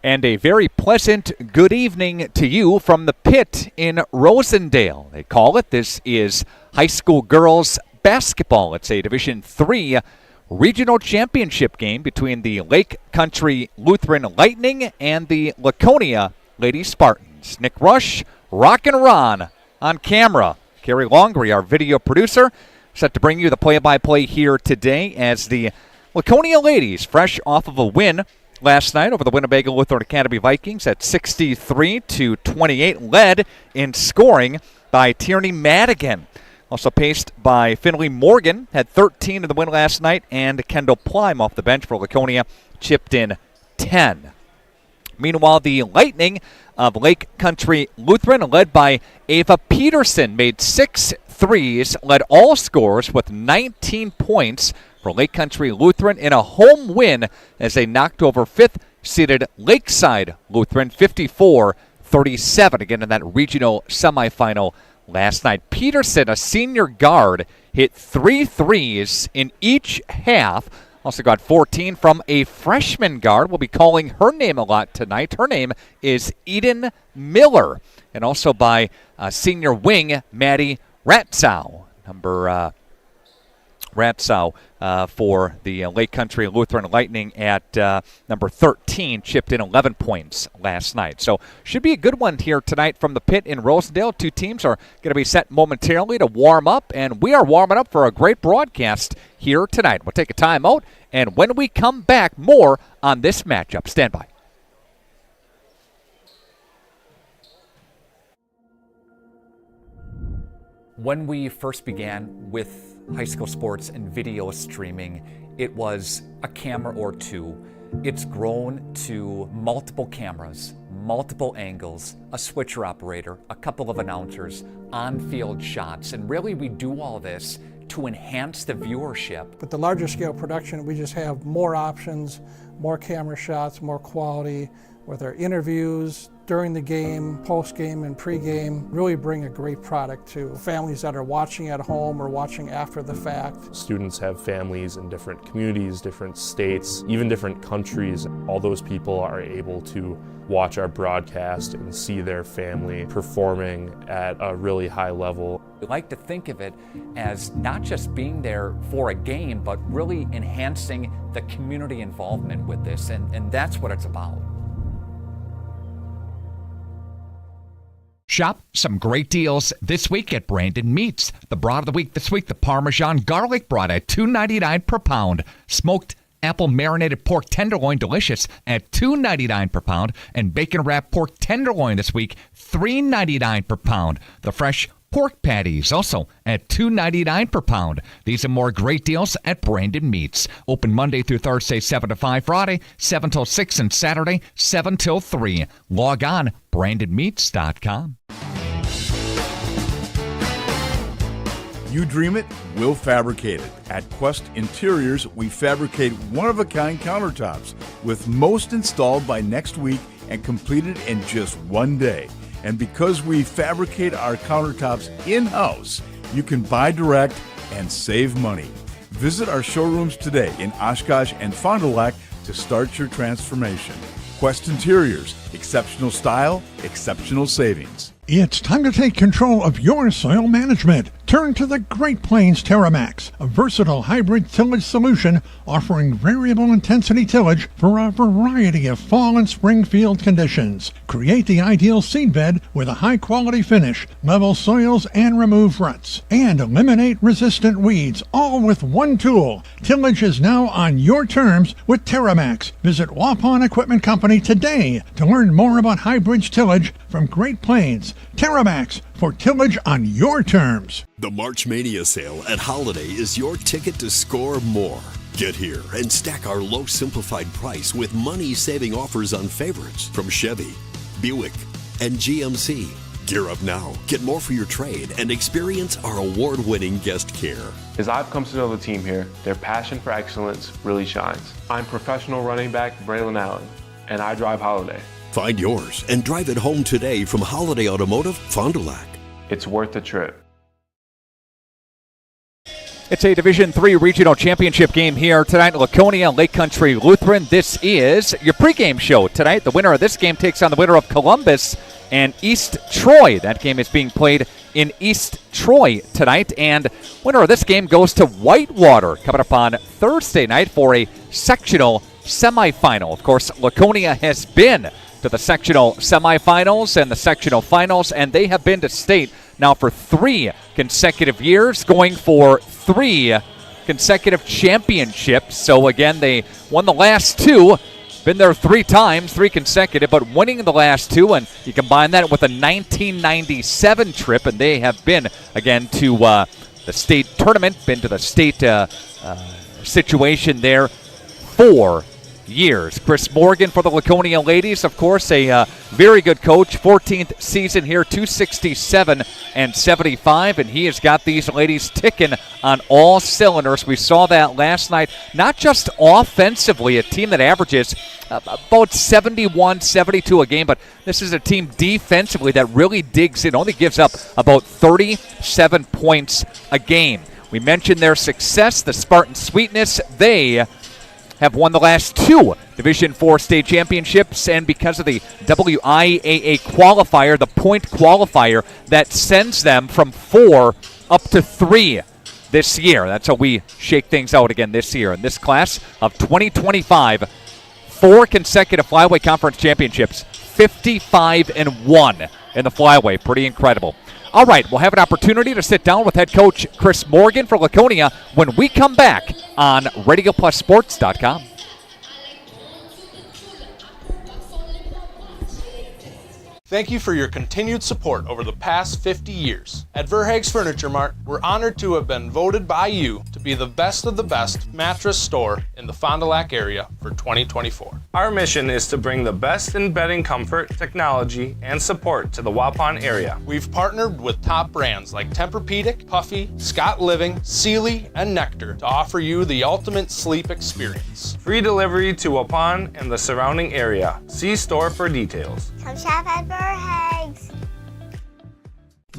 And a very pleasant good evening to you from the pit in Rosendale. They call it. This is high school girls basketball. It's a Division III regional championship game between the Lake Country Lutheran Lightning and the Laconia Lady Spartans. Nick Rush, Rock and Ron on camera. Carrie Longery, our video producer, set to bring you the play-by-play here today as the Laconia ladies, fresh off of a win last night over the Winnebago Lutheran Academy Vikings at 63-28, led in scoring by Tierney Madigan. Also paced by Finley Morgan, had 13 in the win last night, and Kendall Plime off the bench for Laconia chipped in 10. Meanwhile, the Lightning of Lake Country Lutheran, led by Ava Peterson, made 6 threes, led all scorers with 19 points for Lake Country Lutheran in a home win as they knocked over 5th-seeded Lakeside Lutheran 54-37, again in that regional semifinal last night. Peterson, a senior guard, hit 3 threes in each half. Also got 14 from a freshman guard. We'll be calling her name a lot tonight. Her name is Eden Miller. And also by senior wing Maddie Ratzow. Ratzow for the Lake Country Lutheran Lightning at number 13, chipped in 11 points last night. So should be a good one here tonight from the pit in Rosendale. Two teams are going to be set momentarily to warm up, and we are warming up for a great broadcast here tonight. We'll take a timeout, and when we come back, more on this matchup. Stand by. When we first began with high school sports and video streaming, it was a camera or two. It's grown to multiple cameras, multiple angles, a switcher operator, a couple of announcers, on-field shots, and really we do all this to enhance the viewership. With the larger scale production, we just have more options, more camera shots, more quality, with our interviews during the game, post-game, and pre-game, really bring a great product to families that are watching at home or watching after the fact. Students have families in different communities, different states, even different countries. All those people are able to watch our broadcast and see their family performing at a really high level. We like to think of it as not just being there for a game, but really enhancing the community involvement with this, and that's what it's about. Shop some great deals this week at Brandon Meats. The broad of the week this week, the Parmesan garlic broad at $2.99 per pound. Smoked apple marinated pork tenderloin, delicious, at $2.99 per pound. And bacon wrapped pork tenderloin this week, $3.99 per pound. The fresh pork patties also at $2.99 per pound. These and more great deals at Brandon Meats. Open Monday through Thursday, 7 to 5, Friday, 7 till 6, and Saturday, 7 till 3. Log on, BrandonMeats.com. You dream it, we'll fabricate it. At Quest Interiors, we fabricate one-of-a-kind countertops, with most installed by next week and completed in just one day. And because we fabricate our countertops in-house, you can buy direct and save money. Visit our showrooms today in Oshkosh and Fond du Lac to start your transformation. Quest Interiors, exceptional style, exceptional savings. It's time to take control of your soil management. Turn to the Great Plains TerraMax, a versatile hybrid tillage solution offering variable intensity tillage for a variety of fall and spring field conditions. Create the ideal seedbed with a high-quality finish, level soils and remove ruts, and eliminate resistant weeds, all with one tool. Tillage is now on your terms with TerraMax. Visit Waupun Equipment Company today to learn more about hybrid tillage from Great Plains. TerraMax, for tillage on your terms. The March Mania sale at Holiday is your ticket to score more. Get here and stack our low simplified price with money-saving offers on favorites from Chevy, Buick, and GMC. Gear up now, get more for your trade, and experience our award-winning guest care. As I've come to know the team here, their passion for excellence really shines. I'm professional running back Braylon Allen, and I drive Holiday. Find yours and drive it home today from Holiday Automotive, Fond du Lac. It's worth the trip. It's a Division III regional championship game here tonight in Laconia, Lake Country Lutheran. This is your pregame show tonight. The winner of this game takes on the winner of Columbus and East Troy. That game is being played in East Troy tonight. And winner of this game goes to Whitewater coming up on Thursday night for a sectional semifinal. Of course, Laconia has been to the sectional semifinals and the sectional finals, and they have been to state now for 3 consecutive years, going for 3 consecutive championships. So again, they won the last 2, been there 3 times, 3 consecutive, but winning the last 2, and you combine that with a 1997 trip, and they have been, again, to the state tournament, been to the state situation there 4 years. Chris Morgan for the Laconia ladies, of course, a very good coach. 14th season here, 267 and 75, and he has got these ladies ticking on all cylinders. We saw that last night, not just offensively, a team that averages about 71, 72 a game, but this is a team defensively that really digs in, only gives up about 37 points a game. We mentioned their success, the Spartan Sweetness. They have won the last 2 Division IV state championships, and because of the WIAA qualifier, the point qualifier, that sends them from 4 up to 3 this year. That's how we shake things out again this year. In this class of 2025, 4 consecutive Flyway Conference championships, 55-1 in the Flyway. Pretty incredible. All right, we'll have an opportunity to sit down with head coach Chris Morgan for Laconia when we come back on RadioPlusSports.com. Thank you for your continued support over the past 50 years. At Verhaeg's Furniture Mart, we're honored to have been voted by you to be the best of the best mattress store in the Fond du Lac area for 2024. Our mission is to bring the best in bedding comfort, technology, and support to the Waupun area. We've partnered with top brands like Tempur-Pedic, Puffy, Scott Living, Sealy, and Nectar to offer you the ultimate sleep experience. Free delivery to Waupun and the surrounding area. See store for details. Come shop at Verhaeg's.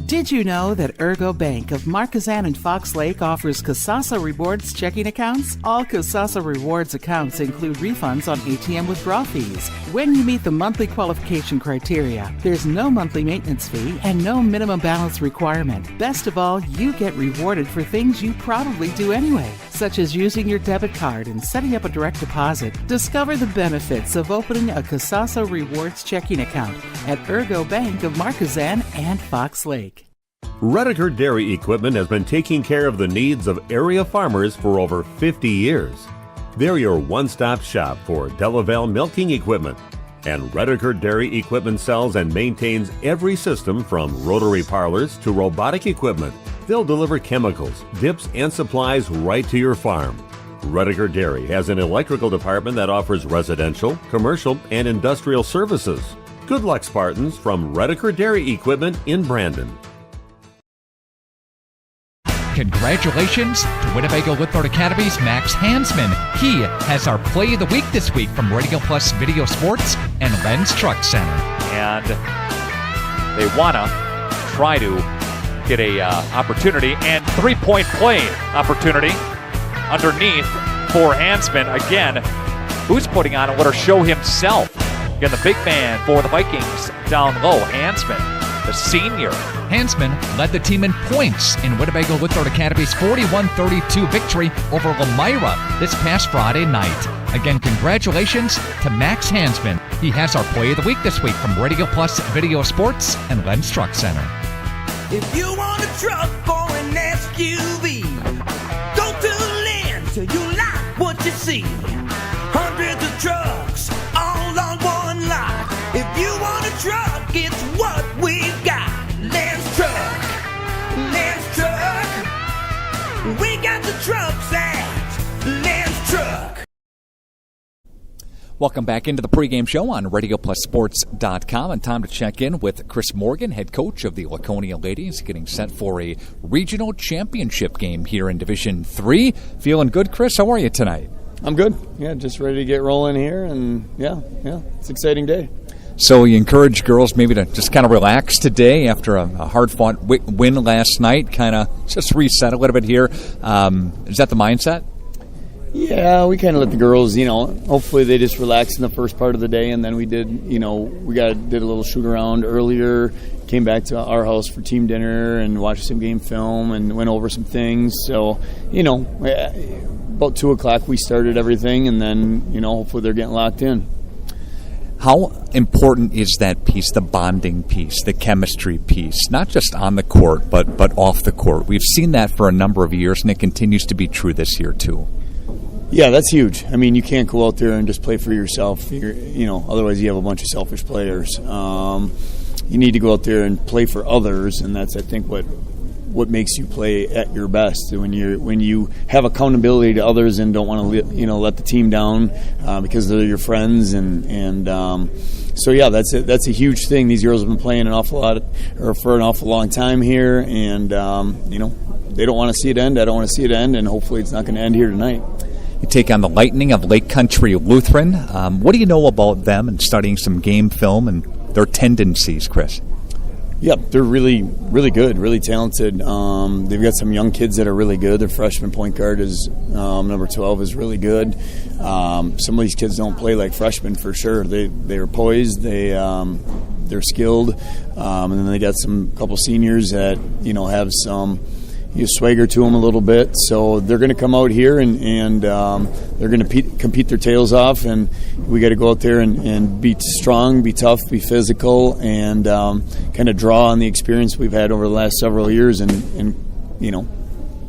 Did you know that Ergo Bank of Marquezan and Fox Lake offers Casasa Rewards checking accounts? All Casasa Rewards accounts include refunds on ATM withdrawal fees. When you meet the monthly qualification criteria, there's no monthly maintenance fee and no minimum balance requirement. Best of all, you get rewarded for things you probably do anyway, such as using your debit card and setting up a direct deposit. Discover the benefits of opening a Casasa Rewards checking account at Ergo Bank of Marquezan and Fox Lake. Redeker Dairy Equipment has been taking care of the needs of area farmers for over 50 years. They're your one-stop shop for Delaval milking equipment. And Redeker Dairy Equipment sells and maintains every system from rotary parlors to robotic equipment. They'll deliver chemicals, dips, and supplies right to your farm. Redeker Dairy has an electrical department that offers residential, commercial, and industrial services. Good luck, Spartans, from Redeker Dairy Equipment in Brandon. Congratulations to Winnebago Lutheran Academy's Max Hansman. He has our Play of the Week this week from Radio Plus Video Sports and Lenz Truck Center. And they want to try to get a opportunity and 3-point play opportunity underneath for Hansman. Again, who's putting on a little show himself. Again, the big man for the Vikings down low, Hansman, the senior. Hansman led the team in points in Winnebago Lutheran Academy's 41-32 victory over Lamira this past Friday night. Again, congratulations to Max Hansman. He has our Play of the Week this week from Radio Plus Video Sports and Lenz Truck Center. If you want a truck or an SUV, go to Lenz till you like what you see. Hundreds of trucks all on one lot. If you want a truck, it's what we got. Lenz Truck, Lenz Truck. We got the trucks at Lenz Truck. Welcome back into the pregame show on RadioPlusSports.com, and time to check in with Chris Morgan, head coach of the Laconia ladies, getting set for a regional championship game here in Division III. Feeling good, Chris? How are you tonight? I'm good. Yeah, just ready to get rolling here, and yeah, it's an exciting day. So you encourage girls maybe to just kind of relax today after a hard-fought win last night, kind of just reset a little bit here. Is that the mindset? Yeah, we kind of let the girls, hopefully they just relax in the first part of the day, and then we did, did a little shoot around earlier, came back to our house for team dinner and watched some game film and went over some things. So, about 2 o'clock we started everything, and then, hopefully they're getting locked in. How important is that piece, the bonding piece, the chemistry piece, not just on the court, but off the court? We've seen that for a number of years, and it continues to be true this year, too. Yeah, that's huge. I mean, you can't go out there and just play for yourself. Otherwise you have a bunch of selfish players. You need to go out there and play for others, and that's, I think, what makes you play at your best. When you have accountability to others and don't want to let the team down because they're your friends, and so yeah, that's a huge thing. These girls have been playing for an awful long time here, and they don't want to see it end. I don't want to see it end, and hopefully it's not going to end here tonight. You take on the Lightning of Lake Country Lutheran. What do you know about them and studying some game film and their tendencies, Chris? Yep, they're really, really good, really talented. They've got some young kids that are really good. Their freshman point guard is number 12 is really good. Some of these kids don't play like freshmen for sure. They're poised. They're skilled, and then they got some couple seniors that have some swagger to them a little bit. So they're going to come out here and they're going to compete their tails off, and we got to go out there and be strong, be tough, be physical, and kind of draw on the experience we've had over the last several years and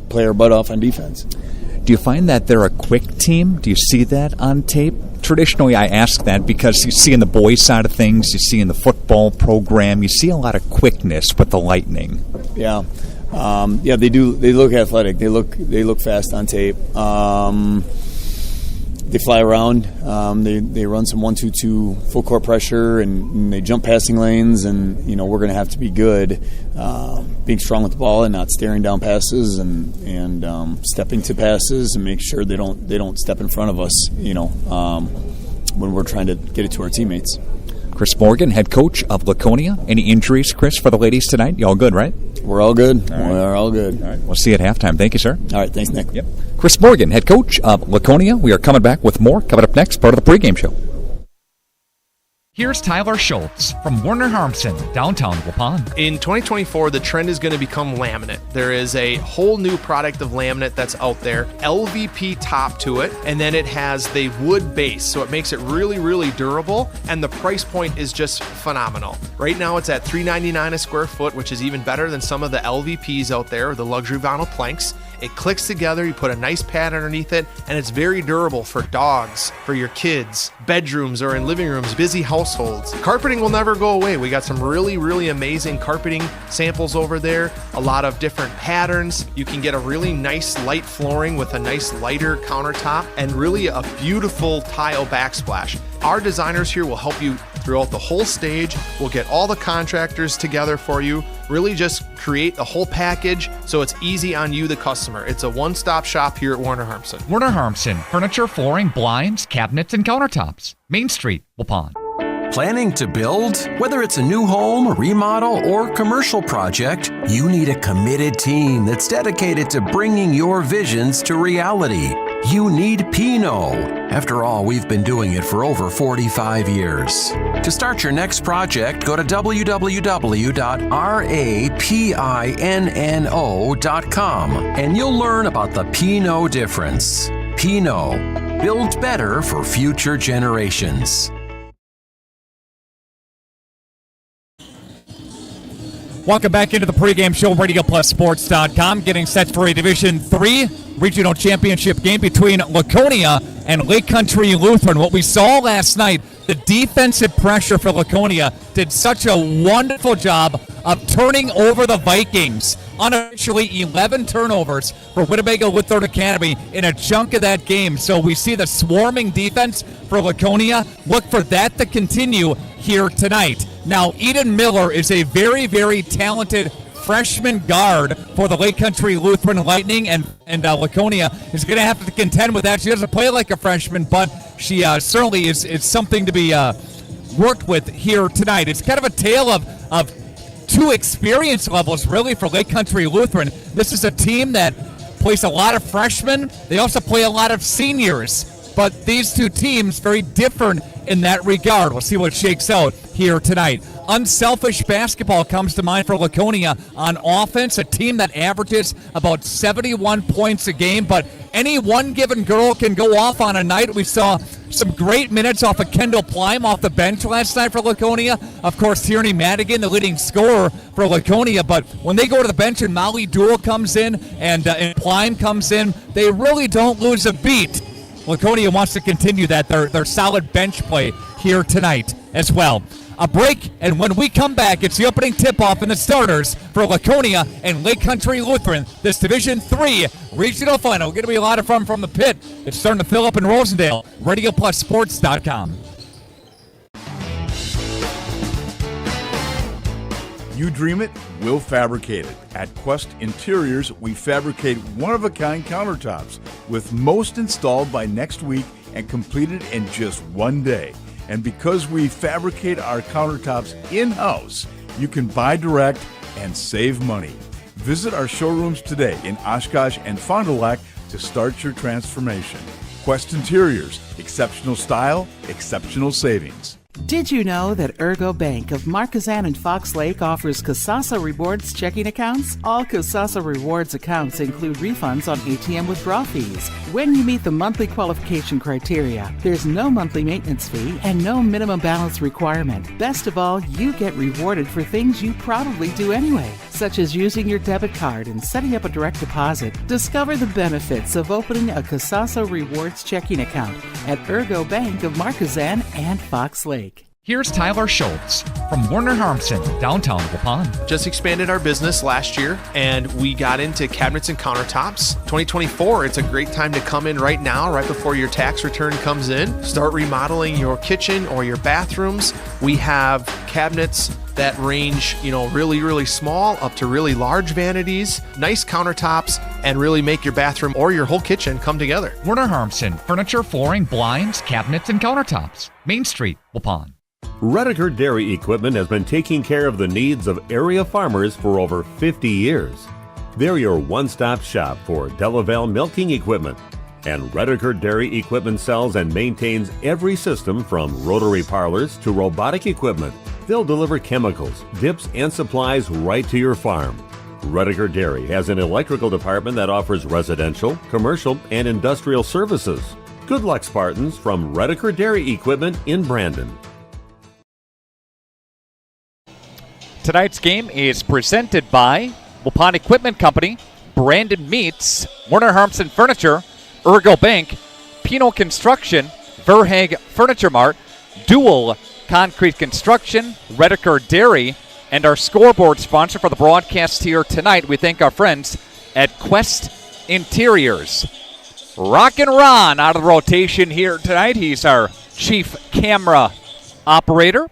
play our butt off on defense. Do you find that they're a quick team? Do you see that on tape? Traditionally, I ask that because you see in the boys' side of things, you see in the football program, you see a lot of quickness with the Lightning. Yeah. They do. They look athletic. They look fast on tape. They fly around. They run some 1-2-2 full court pressure, and they jump passing lanes. And we're going to have to be good, being strong with the ball and not staring down passes and stepping to passes and make sure they don't step in front of us. When we're trying to get it to our teammates. Chris Morgan, head coach of Laconia. Any injuries, Chris, for the ladies tonight? You all good, right? We're all good. We're all good. All right. We'll see you at halftime. Thank you, sir. All right. Thanks, Nick. Yep. Chris Morgan, head coach of Laconia. We are coming back with more. Coming up next, part of the pregame show. Here's Tyler Schultz from Werner Harmsen, downtown Waupun. In 2024, the trend is going to become laminate. There is a whole new product of laminate that's out there, LVP top to it, and then it has the wood base, so it makes it really, really durable, and the price point is just phenomenal. Right now, it's at $3.99 a square foot, which is even better than some of the LVPs out there, the luxury vinyl planks. It clicks together, you put a nice pad underneath it, and it's very durable for dogs, for your kids, bedrooms or in living rooms, busy households. Carpeting will never go away. We got some really, really amazing carpeting samples over there, a lot of different patterns. You can get a really nice light flooring with a nice lighter countertop and really a beautiful tile backsplash. Our designers here will help you throughout the whole stage. We'll get all the contractors together for you, really just create the whole package so it's easy on you, the customer. It's a one-stop shop here at Werner Harmsen. Werner Harmsen, furniture, flooring, blinds, cabinets, and countertops. Main Street, Waupun. Planning to build? Whether it's a new home, remodel, or commercial project, you need a committed team that's dedicated to bringing your visions to reality. You need Pinot. After all, we've been doing it for over 45 years. To start your next project, go to www.rapinno.com and you'll learn about the Pinot difference. Pinot, build better for future generations. Welcome back into the pregame show, RadioPlusSports.com, getting set for a Division III regional championship game between Laconia and Lake Country Lutheran. What we saw last night, the defensive pressure for Laconia did such a wonderful job of turning over the Vikings. Unofficially 11 turnovers for Winnebago Lutheran Academy in a chunk of that game. So we see the swarming defense for Laconia. Look for that to continue here tonight. Now, Eden Miller is a very, very talented freshman guard for the Lake Country Lutheran Lightning, and Laconia is going to have to contend with that. She doesn't play like a freshman, but she certainly is something to be worked with here tonight. It's kind of a tale of two experience levels, really, for Lake Country Lutheran. This is a team that plays a lot of freshmen. They also play a lot of seniors. But these two teams, very different in that regard. We'll see what shakes out here tonight. Unselfish basketball comes to mind for Laconia on offense, a team that averages about 71 points a game, but any one given girl can go off on a night. We saw some great minutes off of Kendall Plime off the bench last night for Laconia. Of course, Tierney Madigan, the leading scorer for Laconia, but when they go to the bench and Molly Dool comes in and Plime comes in, they really don't lose a beat. Laconia wants to continue that, their solid bench play here tonight as well. A break, and when we come back, it's the opening tip-off and the starters for Laconia and Lake Country Lutheran, this Division III regional final. Going to be a lot of fun from the pit. It's starting to fill up in Rosendale. RadioPlusSports.com. You dream it, we'll fabricate it. At Quest Interiors, we fabricate one-of-a-kind countertops, with most installed by next week and completed in just one day. And because we fabricate our countertops in-house, you can buy direct and save money. Visit our showrooms today in Oshkosh and Fond du Lac to start your transformation. Quest Interiors, exceptional style, exceptional savings. Did you know that Ergo Bank of Marquezan and Fox Lake offers Casasa Rewards checking accounts? All Casasa Rewards accounts include refunds on ATM withdrawal fees. When you meet the monthly qualification criteria, there's no monthly maintenance fee and no minimum balance requirement. Best of all, you get rewarded for things you probably do anyway, such as using your debit card and setting up a direct deposit. Discover the benefits of opening a Casasa Rewards checking account at Ergo Bank of Marquezan and Fox Lake. Here's Tyler Schultz from Werner Harmson, downtown Waupun. Just expanded our business last year, and we got into cabinets and countertops. 2024, it's a great time to come in right now, right before your tax return comes in. Start remodeling your kitchen or your bathrooms. We have cabinets that range, really, really small up to really large vanities, nice countertops, and really make your bathroom or your whole kitchen come together. Werner Harmson, furniture, flooring, blinds, cabinets, and countertops. Main Street, Waupun. Redeker Dairy Equipment has been taking care of the needs of area farmers for over 50 years. They're your one-stop shop for Delaval milking equipment. And Redeker Dairy Equipment sells and maintains every system from rotary parlors to robotic equipment. They'll deliver chemicals, dips, and supplies right to your farm. Redeker Dairy has an electrical department that offers residential, commercial, and industrial services. Good luck, Spartans, from Redeker Dairy Equipment in Brandon. Tonight's game is presented by Waupun Equipment Company, Brandon Meats, Werner Harmson Furniture, Ergo Bank, Pino Construction, Verhaeg Furniture Mart, Dual Concrete Construction, Redeker Dairy, and our scoreboard sponsor for the broadcast here tonight. We thank our friends at Quest Interiors. Rockin' Ron out of the rotation here tonight. He's our chief camera operator.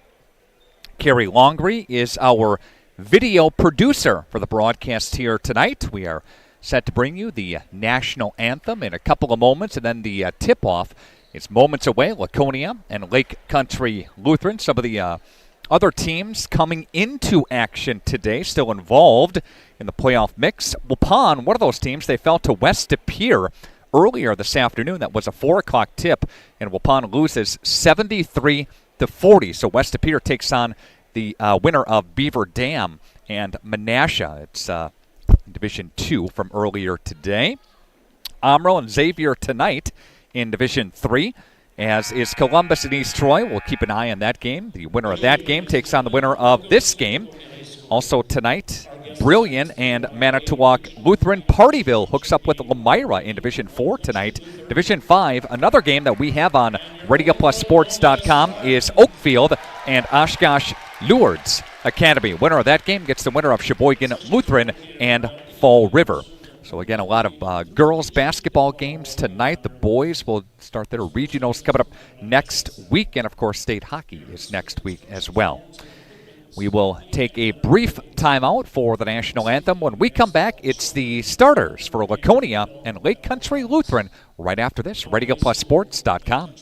Carrie Longree is our video producer for the broadcast here tonight. We are set to bring you the national anthem in a couple of moments, and then the tip-off is moments away. Laconia and Lake Country Lutheran, some of the other teams coming into action today, still involved in the playoff mix. Waupun, one of those teams, they fell to West De Pere earlier this afternoon. That was a 4 o'clock tip, and Waupun loses 73-40. So West De Pere takes on the winner of Beaver Dam and Menasha. It's Division 2 from earlier today. Amro and Xavier tonight in Division 3, as is Columbus and East Troy. We'll keep an eye on that game. The winner of that game takes on the winner of this game. Also tonight, Brillion and Manitowoc Lutheran. Partyville hooks up with Lemira in Division 4 tonight. Division 5, another game that we have on RadioPlusSports.com is Oakfield and Oshkosh Lourdes Academy. Winner of that game gets the winner of Sheboygan Lutheran and Fall River. So again, a lot of girls basketball games tonight. The boys will start their regionals coming up next week, and of course state hockey is next week as well. We will take a brief timeout for the national anthem. When we come back, it's the starters for Laconia and Lake Country Lutheran right after this. RadioPlusSports.com.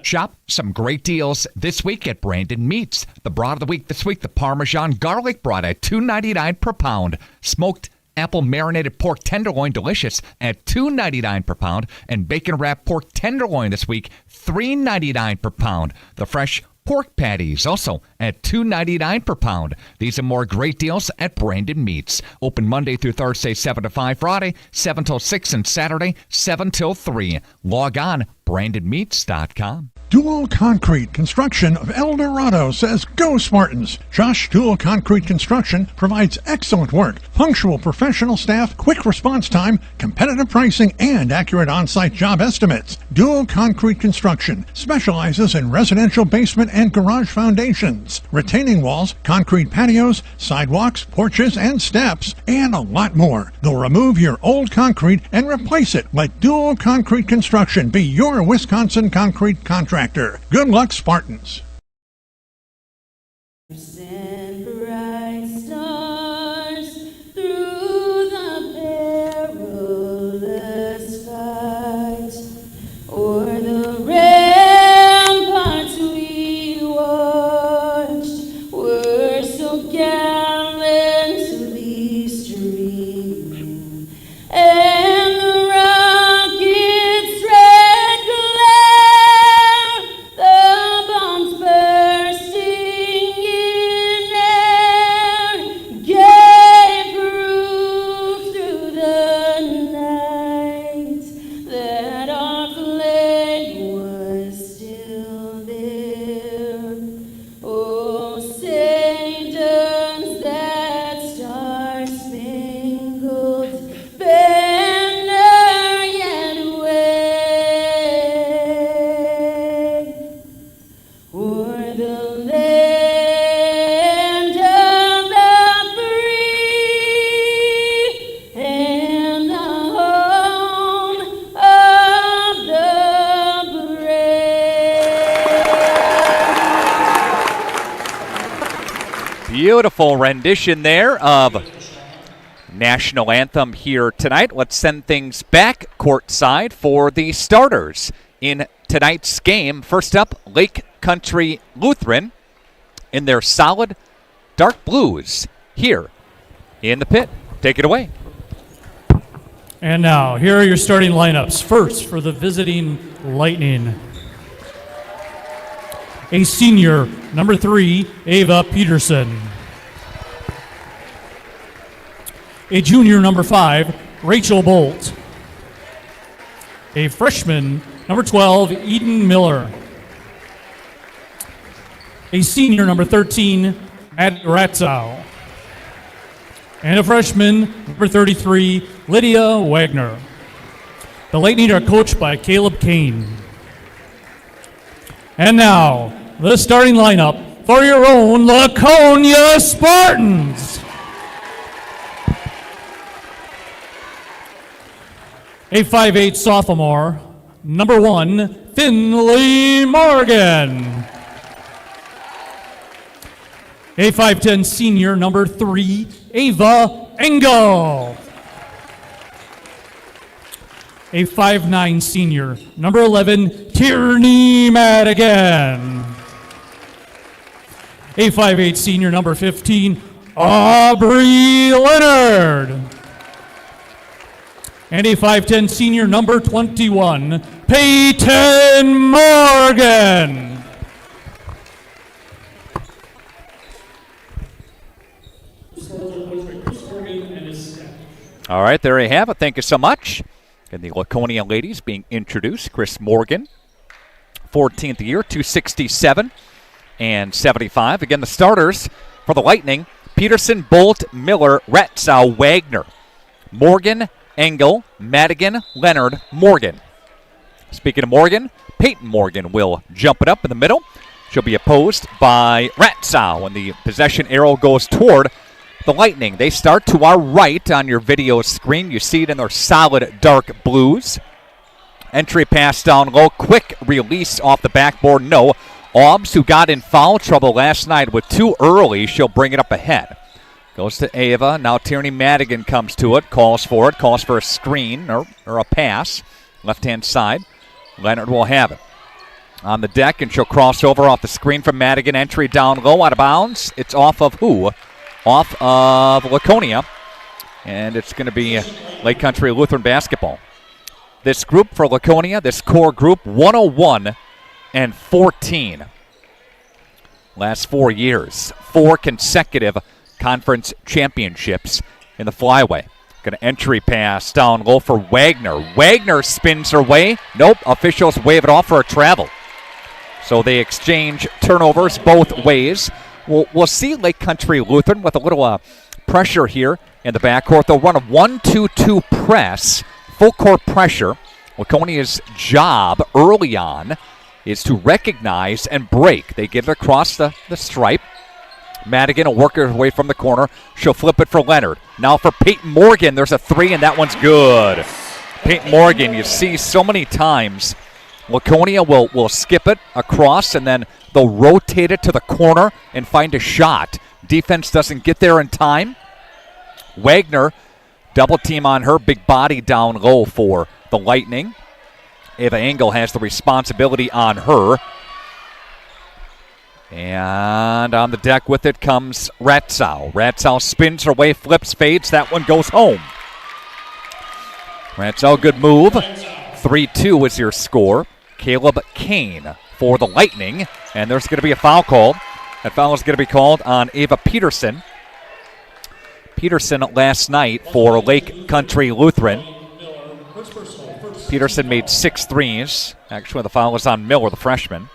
Shop some great deals this week at Brandon Meats. The broad of the week this week, the Parmesan garlic broad at $2.99 per pound. Smoked apple marinated pork tenderloin, delicious, at $2.99 per pound. And bacon wrapped pork tenderloin this week, $3.99 per pound. The fresh pork patties also at $2.99 per pound. These and more great deals at Brandon Meats. Open Monday through Thursday, 7 to 5, Friday, 7 till 6, and Saturday, 7 till 3. Log on, BrandonMeats.com. Dual Concrete Construction of El Dorado says, "Go Spartans!" Josh Dual Concrete Construction provides excellent work, punctual professional staff, quick response time, competitive pricing, and accurate on-site job estimates. Dual Concrete Construction specializes in residential basement and garage foundations, retaining walls, concrete patios, sidewalks, porches, and steps, and a lot more. They'll remove your old concrete and replace it. Let Dual Concrete Construction be your Wisconsin concrete contractor. Good luck, Spartans. Send bright stars through the perilous fight, o'er the ramparts we watched were so gallantly streaming, and the rockets' red glare, the bombs bursting in air, gave proof through the night that our flag was still there. Oh, say does that star-spangled banner yet wave o'er the land of the free and the home of the brave. Beautiful rendition there of National Anthem here tonight. Let's send things back courtside for the starters in tonight's game. First up, Lake Country Lutheran in their solid dark blues here in the pit. Take it away. And now, here are your starting lineups. First, for the visiting Lightning, a senior, number 3, Ava Peterson. A junior, number 5, Rachel Bolt. A freshman, number 12, Eden Miller. A senior, number 13, Matt Ratzow. And a freshman, number 33, Lydia Wagner. The Lightning are coached by Caleb Kane. And now, the starting lineup for your own Laconia Spartans. A 5'8" sophomore, number 1, Finley Morgan. A 5'10" senior, number 3, Ava Engel. A 5'9" senior, number 11, Tierney Madigan. A 5'8" senior, number 15, Aubrey Leonard. And a 5'10" senior, number 21, Peyton Morgan. All right, there you have it. Thank you so much. And the Laconia ladies being introduced. Chris Morgan, 14th year, 267 and 75. Again, the starters for the Lightning, Peterson, Bolt, Miller, Ratzow, Wagner, Morgan, Engel, Madigan, Leonard, Morgan. Speaking of Morgan, Peyton Morgan will jump it up in the middle. She'll be opposed by Ratzow when the possession arrow goes toward the Lightning. They start to our right on your video screen. You see it in their solid dark blues. Entry pass down low, quick release off the backboard, no. Aubs, who got in foul trouble last night with too early, she'll bring it up ahead. Goes to Ava. Now Tierney Madigan comes to it, calls for a screen or a pass. Left-hand side. Leonard will have it. on the deck, and she'll cross over off the screen from Madigan. Entry down low, out of bounds. It's off of who? Off of Laconia. And it's going to be Lake Country Lutheran basketball. This group for Laconia, this core group, 101-14. Last 4 years, 4 consecutive conference championships in the flyway. Going to entry pass down low for Wagner. Wagner spins her way. Nope, officials wave it off for a travel. So they exchange turnovers both ways. We'll see Lake Country Lutheran with a little pressure here in the backcourt. They'll run a 1-2-2 press, full court pressure. Laconia's job early on is to recognize and break. They get it across the stripe. Madigan will work her way from the corner. She'll flip it for Leonard. Now for Peyton Morgan. There's a 3, and that one's good. Peyton Morgan, you see so many times Laconia will skip it across, and then they'll rotate it to the corner and find a shot. Defense doesn't get there in time. Wagner, double team on her, big body down low for the Lightning. Ava Engel has the responsibility on her. And on the deck with it comes Ratzow. Ratzow spins her way, flips, fades. That one goes home. Ratzow, good move. 3-2 is your score. Caleb Kane for the Lightning. And there's going to be a foul call. That foul is going to be called on Ava Peterson. Peterson last night for Lake Country Lutheran. Peterson made 6 threes. Actually, the foul was on Miller, the freshman.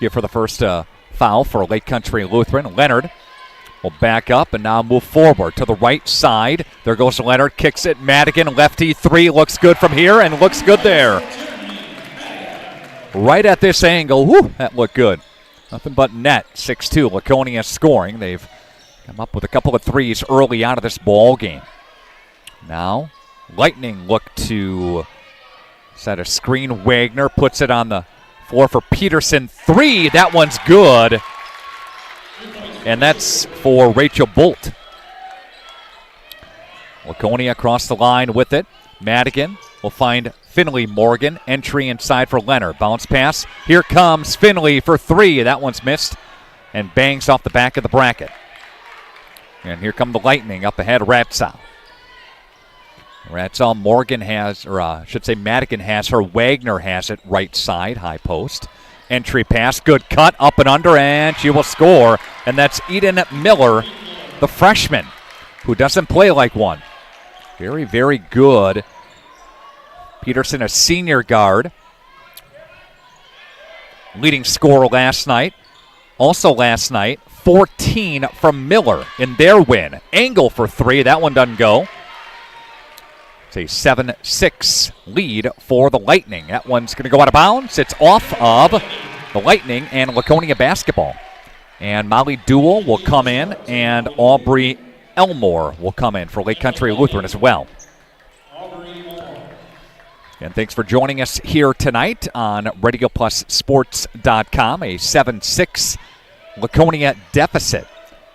Give her the first foul for Lake Country Lutheran. Leonard will back up and now move forward to the right side. There goes Leonard, kicks it. Madigan, lefty 3, looks good from here and looks good there. Right at this angle. Whew, that looked good. Nothing but net. 6-2. Laconia scoring. They've come up with a couple of threes early out of this ball game. Now, Lightning look to set a screen. Wagner puts it on the floor for Peterson. 3. That one's good. And that's for Rachel Bolt. Laconia across the line with it. Madigan will find Finley Morgan. Entry inside for Leonard. Bounce pass. Here comes Finley for 3. That one's missed and bangs off the back of the bracket. And here come the Lightning up ahead. Ratzow. Morgan has, or I should say Madigan has her. Wagner has it right side, high post. Entry pass, good cut, up and under, and she will score. And that's Eden Miller, the freshman, who doesn't play like one. Very, very good. Peterson, a senior guard. Leading scorer last night. Also last night, 14 from Miller in their win. Engel for 3, that one doesn't go. It's a 7-6 lead for the Lightning. That one's going to go out of bounds. It's off of the Lightning and Laconia basketball. And Molly Duell will come in, and Aubrey Elmore will come in for Lake Country Lutheran as well. And thanks for joining us here tonight on RadioPlusSports.com. A 7-6 Laconia deficit.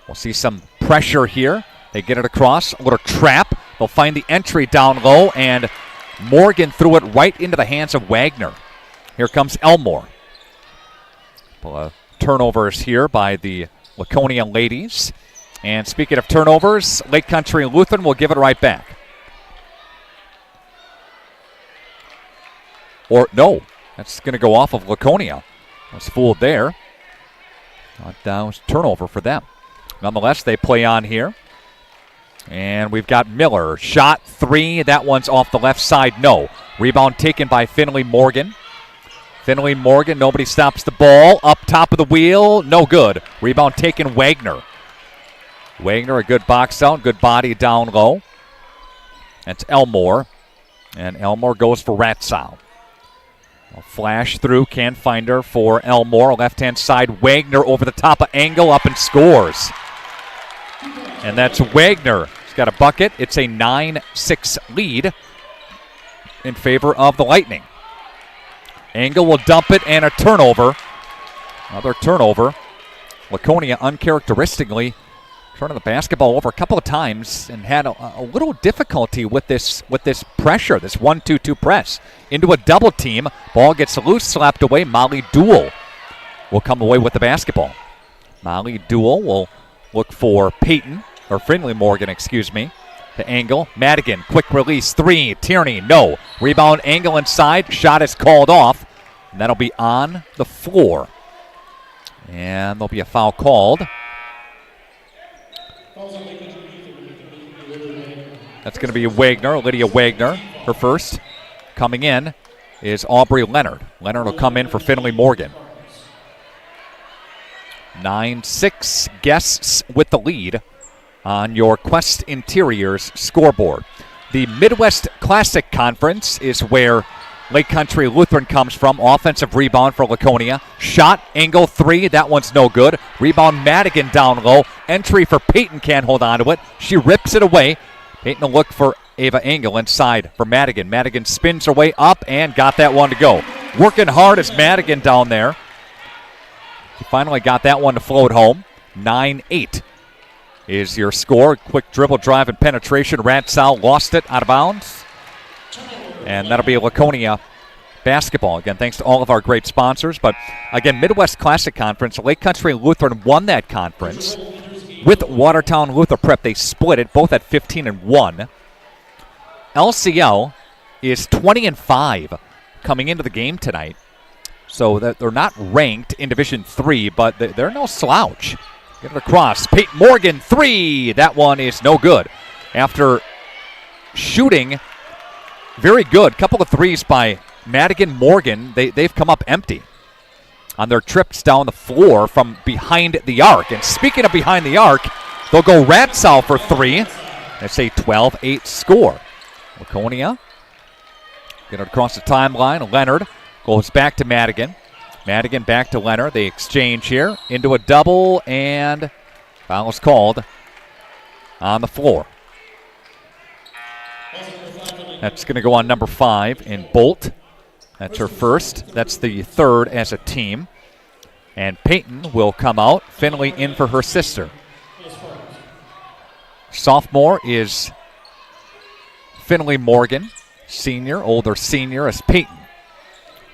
We'll see some pressure here. They get it across, a little trap. They'll find the entry down low, and Morgan threw it right into the hands of Wagner. Here comes Elmore. Turnovers here by the Laconia ladies. And speaking of turnovers, Lake Country Lutheran will give it right back. Or no, that's going to go off of Laconia. I was fooled there. That was turnover for them. Nonetheless, they play on here. And we've got Miller. Shot 3. That one's off the left side. No. Rebound taken by Finley Morgan. Finley Morgan. Nobody stops the ball. Up top of the wheel. No good. Rebound taken Wagner. Wagner, a good box out. Good body down low. That's Elmore. And Elmore goes for Ratzow. A flash through. Can't find her for Elmore. Left-hand side. Wagner over the top of Engel. Up and scores. And that's Wagner. He's got a bucket. It's a 9-6 lead in favor of the Lightning. Engel will dump it, and a turnover. Another turnover. Laconia uncharacteristically turning the basketball over a couple of times and had a little difficulty with this pressure, this 1-2-2 press. Into a double team. Ball gets loose, slapped away. Molly Duell will come away with the basketball. Molly Duell will look for Finley Morgan, to Angle. Madigan, quick release, 3. Tierney, no. Rebound, Angle inside. Shot is called off. And that'll be on the floor. And there'll be a foul called. That's going to be Lydia Wagner, her first. Coming in is Aubrey Leonard. Leonard will come in for Finley Morgan. 9-6 guests with the lead on your Quest Interiors scoreboard. The Midwest Classic Conference is where Lake Country Lutheran comes from. Offensive rebound for Laconia. Shot, Angle 3. That one's no good. Rebound, Madigan down low. Entry for Peyton, can't hold on to it. She rips it away. Peyton will look for Ava Angle inside for Madigan. Madigan spins her way up and got that one to go. Working hard is Madigan down there. She finally got that one to float home. 9-8 is your score. Quick dribble, drive, and penetration. Ratzau lost it out of bounds. And that'll be Laconia basketball. Again, thanks to all of our great sponsors. But again, Midwest Classic Conference, Lake Country Lutheran won that conference with Watertown Luther Prep. They split it, both at 15-1. LCL is 20-5 coming into the game tonight. So that they're not ranked in Division 3, but they're no slouch. Get it across. Peyton Morgan, 3. That one is no good. After shooting very good, couple of threes by Madigan Morgan, they've come up empty on their trips down the floor from behind the arc. And speaking of behind the arc, they'll go Ratzau for 3. That's a 12-8 score. Laconia get it across the timeline. Leonard goes back to Madigan. Madigan back to Leonard. They exchange here into a double, and foul is called on the floor. That's going to go on number 5 in Bolt. That's her first. That's the third as a team. And Peyton will come out. Finley in for her sister. Sophomore is Finley Morgan. Older senior is Peyton.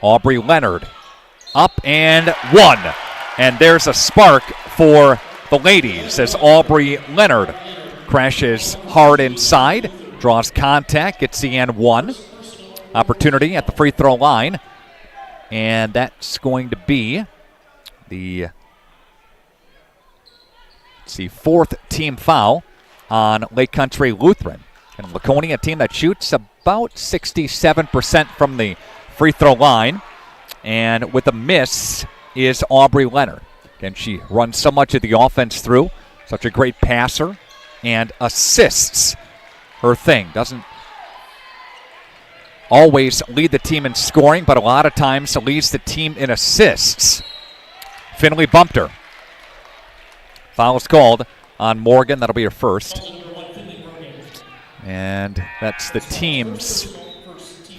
Aubrey Leonard up and 1. And there's a spark for the ladies as Aubrey Leonard crashes hard inside. Draws contact, gets the N1. Opportunity at the free throw line. And that's going to be the 4th team foul on Lake Country Lutheran. And Laconia, a team that shoots about 67% from the free throw line. And with a miss is Aubrey Leonard. Again, she runs so much of the offense through. Such a great passer and assists. Her thing. Doesn't always lead the team in scoring, but a lot of times leads the team in assists. Finley bumped her. Foul is called on Morgan. That'll be her first. And that's the team's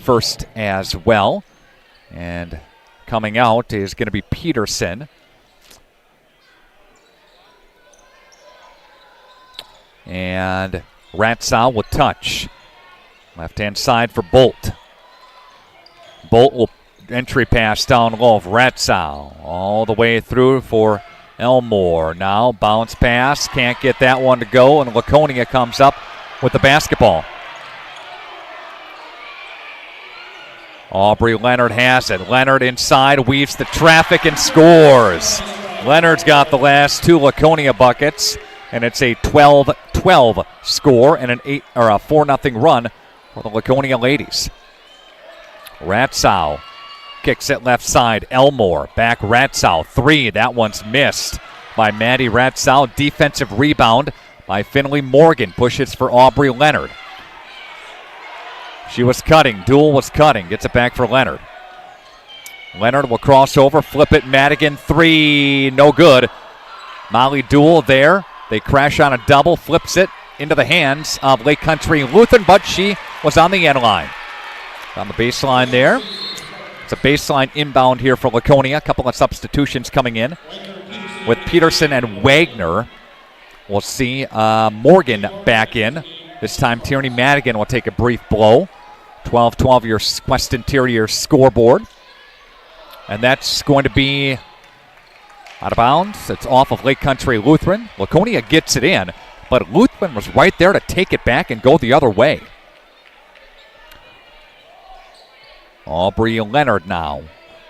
first as well. And coming out is going to be Peterson. And Ratzau will touch. Left-hand side for Bolt. Bolt will entry pass down low of Ratzau. All the way through for Elmore. Now bounce pass. Can't get that one to go. And Laconia comes up with the basketball. Aubrey Leonard has it. Leonard inside, weaves the traffic and scores. Leonard's got the last 2 Laconia buckets. And it's a 12-12 score and a 4-0 run for the Laconia ladies. Ratzau kicks it left side. Elmore back Ratzau. 3. That one's missed by Maddie Ratzau. Defensive rebound by Finley Morgan. Pushes for Aubrey Leonard. She was cutting. Duell was cutting. Gets it back for Leonard. Leonard will cross over. Flip it. Madigan. 3. No good. Molly Duell there. They crash on a double, flips it into the hands of Lake Country Lutheran, but she was on the end line. On the baseline there. It's a baseline inbound here for Laconia. A couple of substitutions coming in with Peterson and Wagner. We'll see Morgan back in. This time Tierney Madigan will take a brief blow. 12-12 your Quest Interior scoreboard. And that's going to be out of bounds. It's off of Lake Country Lutheran. Laconia gets it in, but Lutheran was right there to take it back and go the other way. Aubrey Leonard now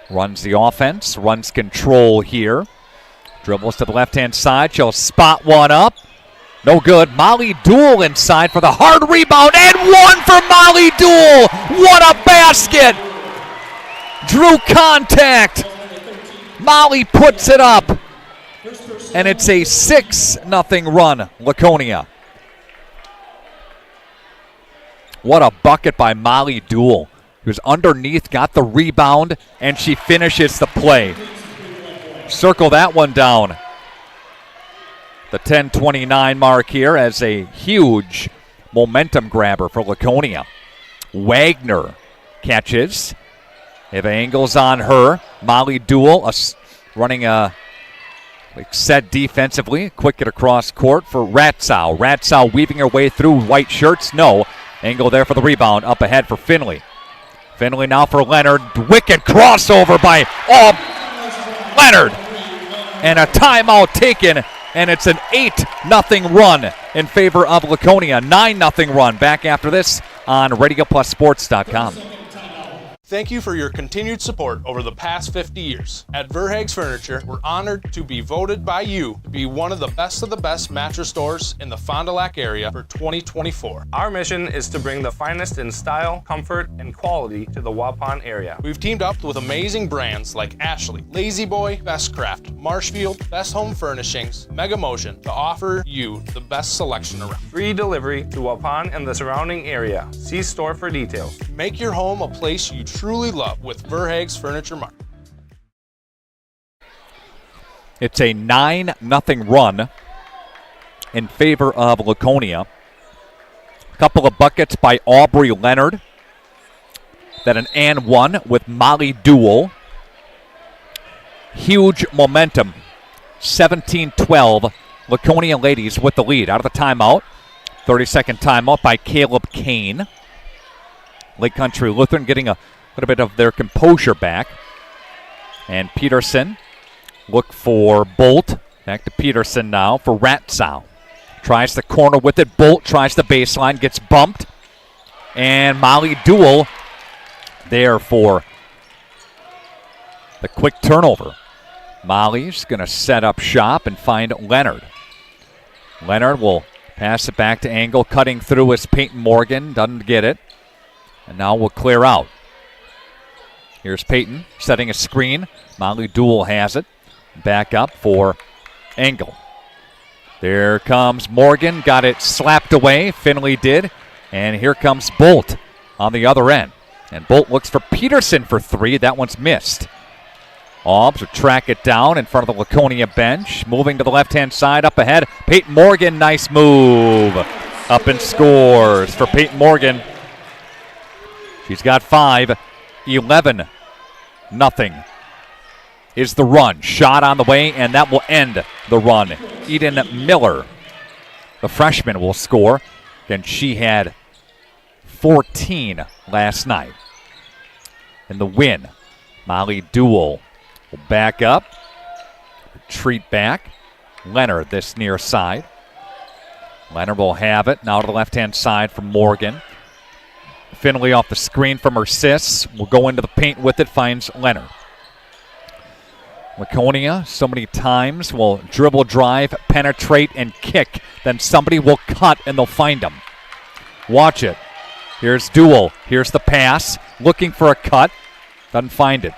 runs the offense, runs control here. Dribbles to the left-hand side. She'll spot one up. No good. Molly Dool inside for the hard rebound, and one for Molly Dool. What a basket! Drew contact. Molly puts it up, and it's a 6-0 run, Laconia. What a bucket by Molly Dool. He was underneath, got the rebound, and she finishes the play. Circle that one down. The 10:29 mark here as a huge momentum grabber for Laconia. Wagner catches. If angles on her, Molly Dool running a set defensively. Quick it across court for Ratzow. Ratzow weaving her way through white shirts. No. Angle there for the rebound. Up ahead for Finley. Finley now for Leonard. Wicked crossover by Leonard. And a timeout taken. And it's an 8-0 run in favor of Laconia. 9-0 run. Back after this on RadioPlusSports.com. Thank you for your continued support over the past 50 years. At Verhaeg's Furniture, we're honored to be voted by you to be one of the best mattress stores in the Fond du Lac area for 2024. Our mission is to bring the finest in style, comfort, and quality to the Waupun area. We've teamed up with amazing brands like Ashley, Lazy Boy, Bestcraft, Marshfield, Best Home Furnishings, Mega Motion to offer you the best selection around. Free delivery to Waupun and the surrounding area. See store for details. Make your home a place you truly love with Verhaeg's Furniture Mart. It's a 9-0 run in favor of Laconia. A couple of buckets by Aubrey Leonard. Then an and one with Molly Dool. Huge momentum. 17-12. Laconia ladies with the lead. Out of the timeout. 30-second timeout by Caleb Kane. Lake Country Lutheran getting a little bit of their composure back. And Peterson look for Bolt. Back to Peterson now for Ratzow. Tries the corner with it. Bolt tries the baseline, gets bumped. And Molly Dool there for the quick turnover. Molly's going to set up shop and find Leonard. Leonard will pass it back to Angle. Cutting through is Peyton Morgan. Doesn't get it. And now we'll clear out. Here's Peyton setting a screen. Molly Dool has it. Back up for Engel. There comes Morgan. Got it slapped away. Finley did. And here comes Bolt on the other end. And Bolt looks for Peterson for three. That one's missed. Aubs will track it down in front of the Laconia bench. Moving to the left-hand side up ahead. Peyton Morgan, nice move. Up and scores for Peyton Morgan. She's got 5. 11-0 is the run. Shot on the way, and that will end the run. Eden Miller, the freshman, will score. Then she had 14 last night. In the win, Molly Dool will back up. Retreat back. Leonard, this near side. Leonard will have it. Now to the left-hand side for Morgan. Finley off the screen from her sis. Will go into the paint with it. Finds Leonard. Laconia, so many times, will dribble, drive, penetrate, and kick. Then somebody will cut, and they'll find them. Watch it. Here's Dool. Here's the pass. Looking for a cut. Doesn't find it.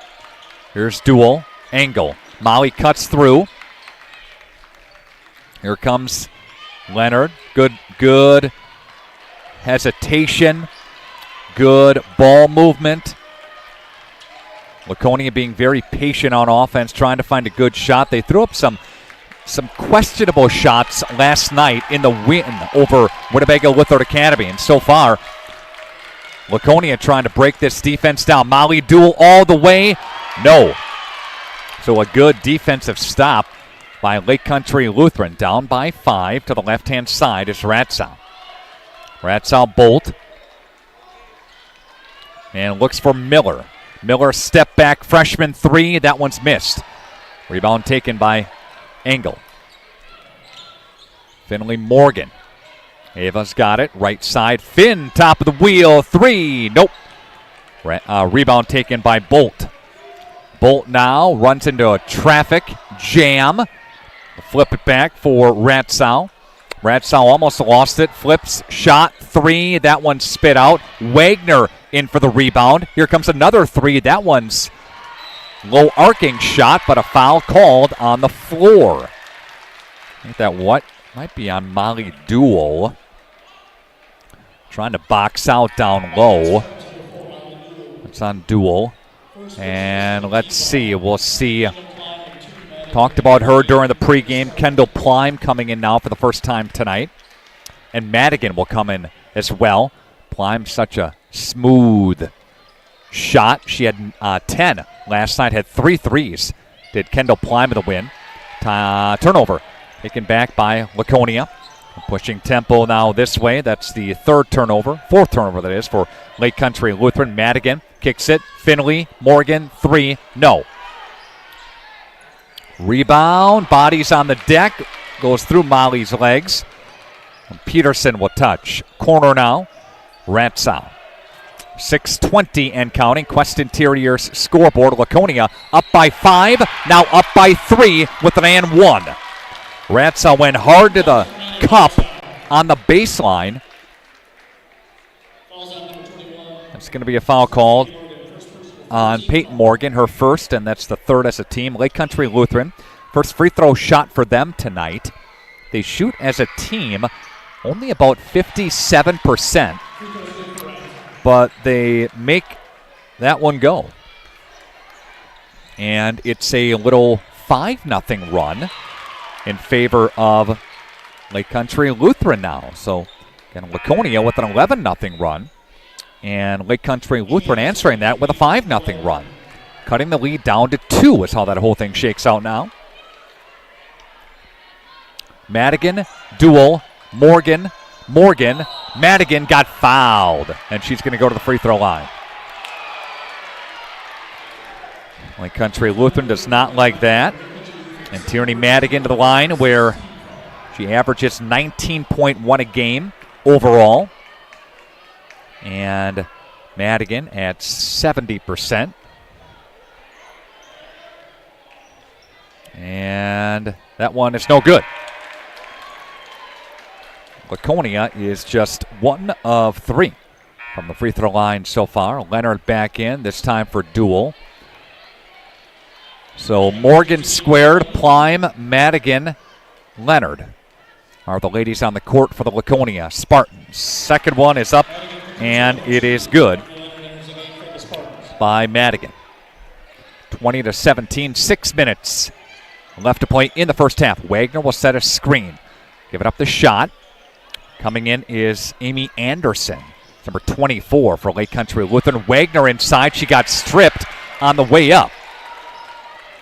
Here's Dool. Angle. Molly cuts through. Here comes Leonard. Good hesitation. Good ball movement. Laconia being very patient on offense, trying to find a good shot. They threw up some questionable shots last night in the win over Winnebago Lutheran Academy. And so far, Laconia trying to break this defense down. Molly Dool all the way. No. So a good defensive stop by Lake Country Lutheran. Down by 5 to the left-hand side is Ratzow. Ratzow Bolt. And looks for Miller. Miller step back freshman 3. That one's missed. Rebound taken by Engel. Finley Morgan. Ava's got it. Right side. Finn, top of the wheel. 3. Nope. Rebound taken by Bolt. Bolt now runs into a traffic jam. Flip it back for Ratzow. Ratzow almost lost it. Flips, shot, 3. That one spit out. Wagner in for the rebound. Here comes another 3. That one's low arcing shot, but a foul called on the floor. I think that might be on Molly Duell. Trying to box out down low. It's on Duell. And let's see. We'll see. Talked about her during the pregame. Kendall Plime coming in now for the first time tonight. And Madigan will come in as well. Plime, such a smooth shot. She had 10 last night, had 3 threes. Did Kendall Plime in the win. Turnover taken back by Laconia. Pushing tempo now this way. That's the fourth turnover that is, for Lake Country Lutheran. Madigan kicks it. Finley, Morgan, 3. No. Rebound. Bodies on the deck. Goes through Molly's legs. And Peterson will touch. Corner now. Ratzow. 6:20 and counting. Quest Interior's scoreboard. Laconia up by 5. Now up by 3 with an and 1. Ratzow went hard to the cup on the baseline. That's going to be a foul called on Peyton Morgan, her first, and that's the third as a team. Lake Country Lutheran, first free throw shot for them tonight. They shoot as a team only about 57%, but they make that one go. And it's a little 5-0 run in favor of Lake Country Lutheran now. So, again, Laconia with an 11-0 run. And Lake Country Lutheran answering that with a 5-0 run. Cutting the lead down to 2 is how that whole thing shakes out now. Madigan, Duell, Morgan. Madigan got fouled. And she's going to go to the free throw line. Lake Country Lutheran does not like that. And Tierney Madigan to the line, where she averages 19.1 a game overall. And Madigan at 70%. And that one is no good. Laconia is just 1 of 3 from the free throw line so far. Leonard back in, this time for Duell. So Morgan squared, Plime, Madigan, Leonard are the ladies on the court for the Laconia Spartans. Second one is up, and it is good by Madigan. 20-17, 6 minutes left to play in the first half. Wagner will set a screen. Give it up the shot. Coming in is Amy Anderson, number 24 for Lake Country Lutheran. Wagner inside. She got stripped on the way up.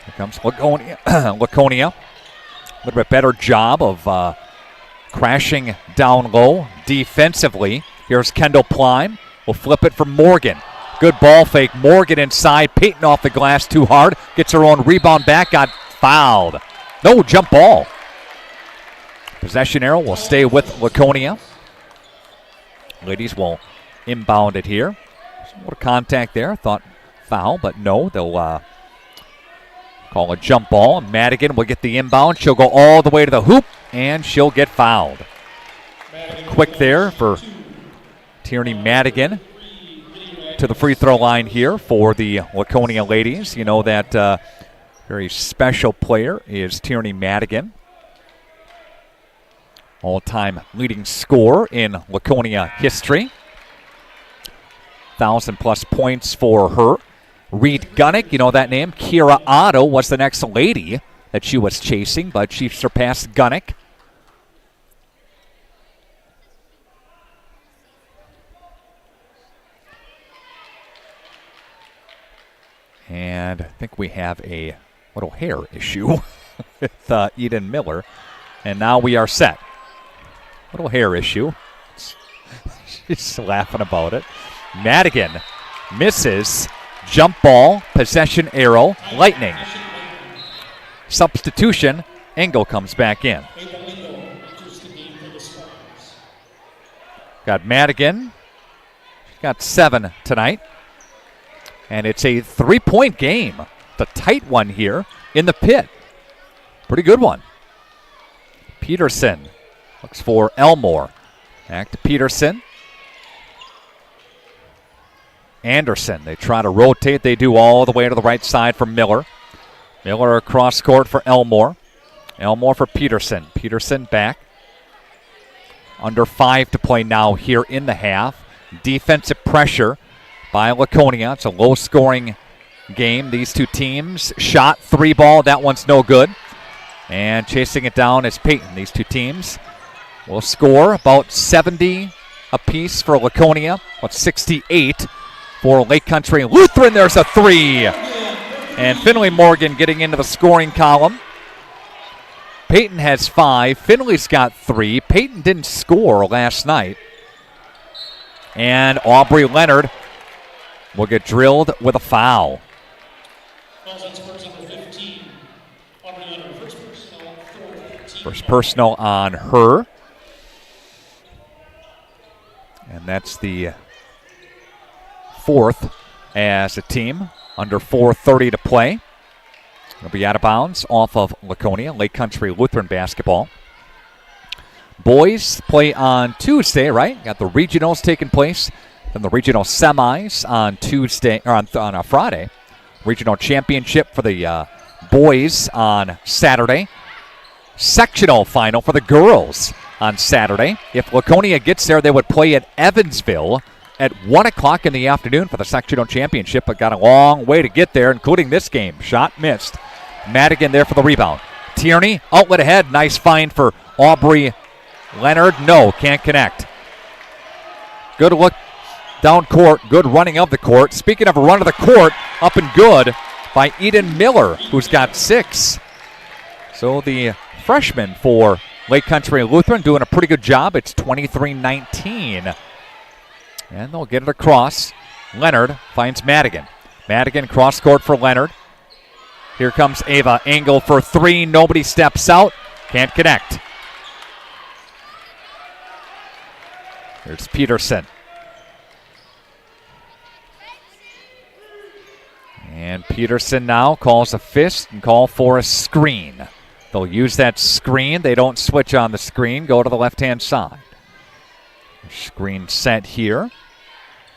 Here comes Laconia. Laconia. A little bit better job of crashing down low defensively. Here's Kendall Plime. Will flip it for Morgan. Good ball fake. Morgan inside. Peyton off the glass too hard. Gets her own rebound back. Got fouled. No, jump ball. Possession arrow will stay with Laconia. Ladies will inbound it here. Some more contact there. Thought foul, but no. They'll call a jump ball. Madigan will get the inbound. She'll go all the way to the hoop, and she'll get fouled. Quick there for Tierney Madigan to the free throw line here for the Laconia ladies. You know that very special player is Tierney Madigan. All-time leading scorer in Laconia history. 1,000+ points for her. Reed Gunnick, you know that name. Kira Otto was the next lady that she was chasing, but she surpassed Gunnick. And I think we have a little hair issue with Eden Miller. And now we are set. Little hair issue. She's laughing about it. Madigan misses. Jump ball, possession arrow, Lightning. Substitution, Engel comes back in. Got Madigan. She's got 7 tonight. And it's a 3-point game. The tight one here in the pit. Pretty good one. Peterson looks for Elmore. Back to Peterson. Anderson, they try to rotate. They do all the way to the right side for Miller. Miller across court for Elmore. Elmore for Peterson. Peterson back. Under 5 to play now here in the half. Defensive pressure by Laconia. It's a low-scoring game. These two teams shot 3 ball. That one's no good. And chasing it down is Peyton. These two teams will score about 70 apiece for Laconia. About 68 for Lake Country Lutheran. There's a 3. And Finley Morgan getting into the scoring column. Peyton has 5. Finley's got 3. Peyton didn't score last night. And Aubrey Leonard will get drilled with a foul. First personal on her. And that's the 4th as a team. Under 4:30 to play. It'll be out of bounds off of Laconia. Lake Country Lutheran basketball. Boys play on Tuesday, right? Got the regionals taking place. Then the regional semis on Tuesday, or on a Friday. Regional championship for the boys on Saturday. Sectional final for the girls on Saturday. If Laconia gets there, they would play at Evansville at 1 o'clock in the afternoon for the sectional championship, but got a long way to get there, including this game. Shot missed. Madigan there for the rebound. Tierney, outlet ahead. Nice find for Aubrey Leonard. No, can't connect. Good look down court. Good running of the court. Speaking of a run of the court, up and good by Eden Miller, who's got 6. So the freshman for Lake Country Lutheran doing a pretty good job. It's 23-19. And they'll get it across. Leonard finds Madigan. Madigan cross court for Leonard. Here comes Ava. Angle for 3. Nobody steps out. Can't connect. Here's Peterson. And Peterson now calls a fist and call for a screen. They'll use that screen. They don't switch on the screen. Go to the left-hand side. Screen set here.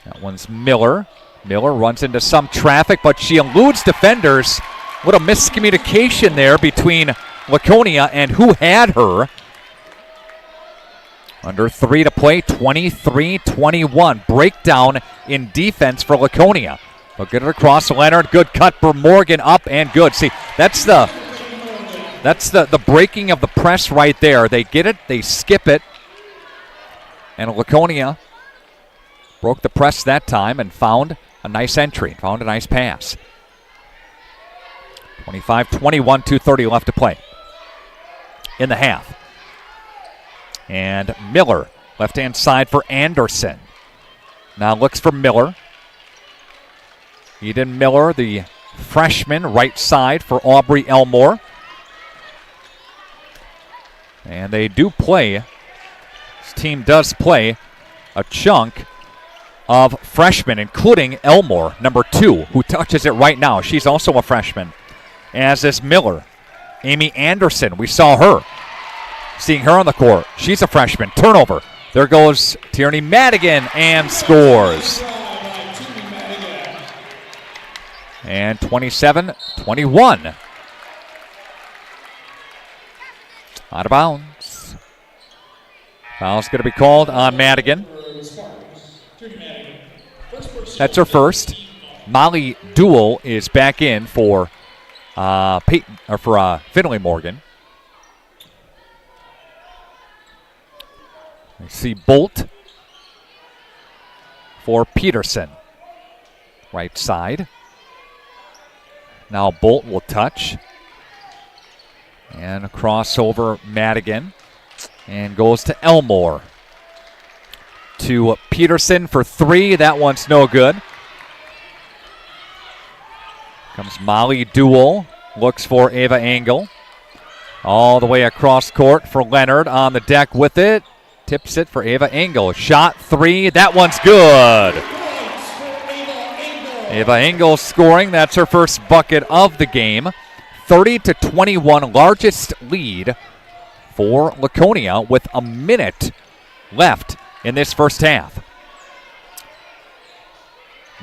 That one's Miller. Miller runs into some traffic, but she eludes defenders. What a miscommunication there between Laconia and who had her. Under 3 to play, 23-21. Breakdown in defense for Laconia. They'll get it across Leonard. Good cut for Morgan, up and good. See, that's the breaking of the press right there. They get it, they skip it. And Laconia broke the press that time and found a nice entry, found a nice pass. 25-21, 2:30 left to play in the half. And Miller, left-hand side for Anderson. Now looks for Miller. Eden Miller, the freshman, right side for Aubrey Elmore. And they do play, this team does play a chunk of freshmen, including Elmore, number 2, who touches it right now. She's also a freshman, as is Miller. Amy Anderson, we saw her. Seeing her on the court. She's a freshman. Turnover. There goes Tierney Madigan and scores. And 27-21. Out of bounds. Foul's going to be called on Madigan. That's her first. Molly Duell is back in for Peyton, or for Finley Morgan. I see Bolt for Peterson. Right side. Now Bolt will touch. And a crossover, Madigan. And goes to Elmore. To Peterson for three. That one's no good. Comes Molly Duell. Looks for Ava Engel. All the way across court for Leonard on the deck with it. Tips it for Ava Engel. Shot three. That one's good. Ava Engel scoring. That's her first bucket of the game. 30-21, largest lead for Laconia with a minute left in this first half.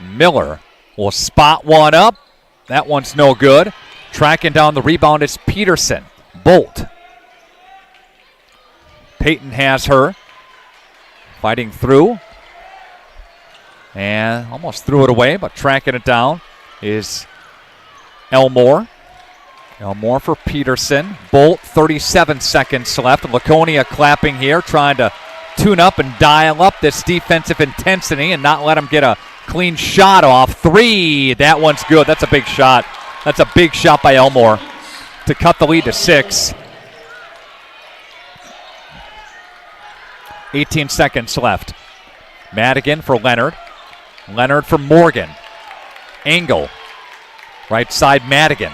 Miller will spot one up. That one's no good. Tracking down the rebound is Peterson. Bolt. Peyton has her. Fighting through. And almost threw it away, but tracking it down is Elmore. Elmore for Peterson. Bolt, 37 seconds left. Laconia clapping here, trying to tune up and dial up this defensive intensity and not let them get a clean shot off. Three, that one's good. That's a big shot. That's a big shot by Elmore to cut the lead to 6. 18 seconds left. Madigan for Leonard. Leonard for Morgan. Engel. Right side, Madigan.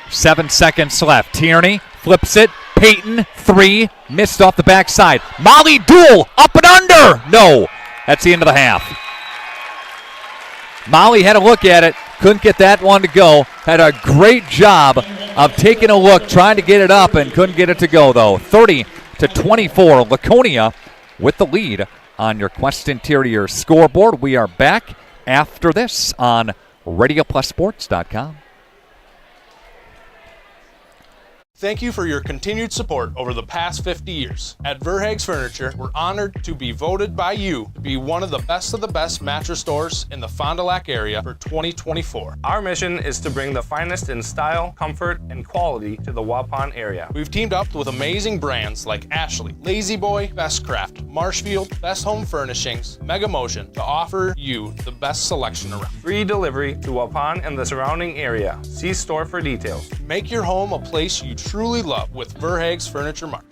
7 seconds left. Tierney flips it. Peyton, three. Missed off the backside. Molly Duell, up and under. No. That's the end of the half. Molly had a look at it. Couldn't get that one to go. Had a great job of taking a look, trying to get it up, and couldn't get it to go, though. 30-24. Laconia with the lead on your Quest Interior scoreboard. We are back after this on RadioPlusSports.com. Thank you for your continued support over the past 50 years. At Verhaeg's Furniture, we're honored to be voted by you to be one of the best mattress stores in the Fond du Lac area for 2024. Our mission is to bring the finest in style, comfort, and quality to the Waupun area. We've teamed up with amazing brands like Ashley, Lazy Boy, Bestcraft, Marshfield, Best Home Furnishings, Mega Motion to offer you the best selection around. Free delivery to Waupun and the surrounding area. See store for details. Make your home a place you truly love with Verhaeg's Furniture Mart.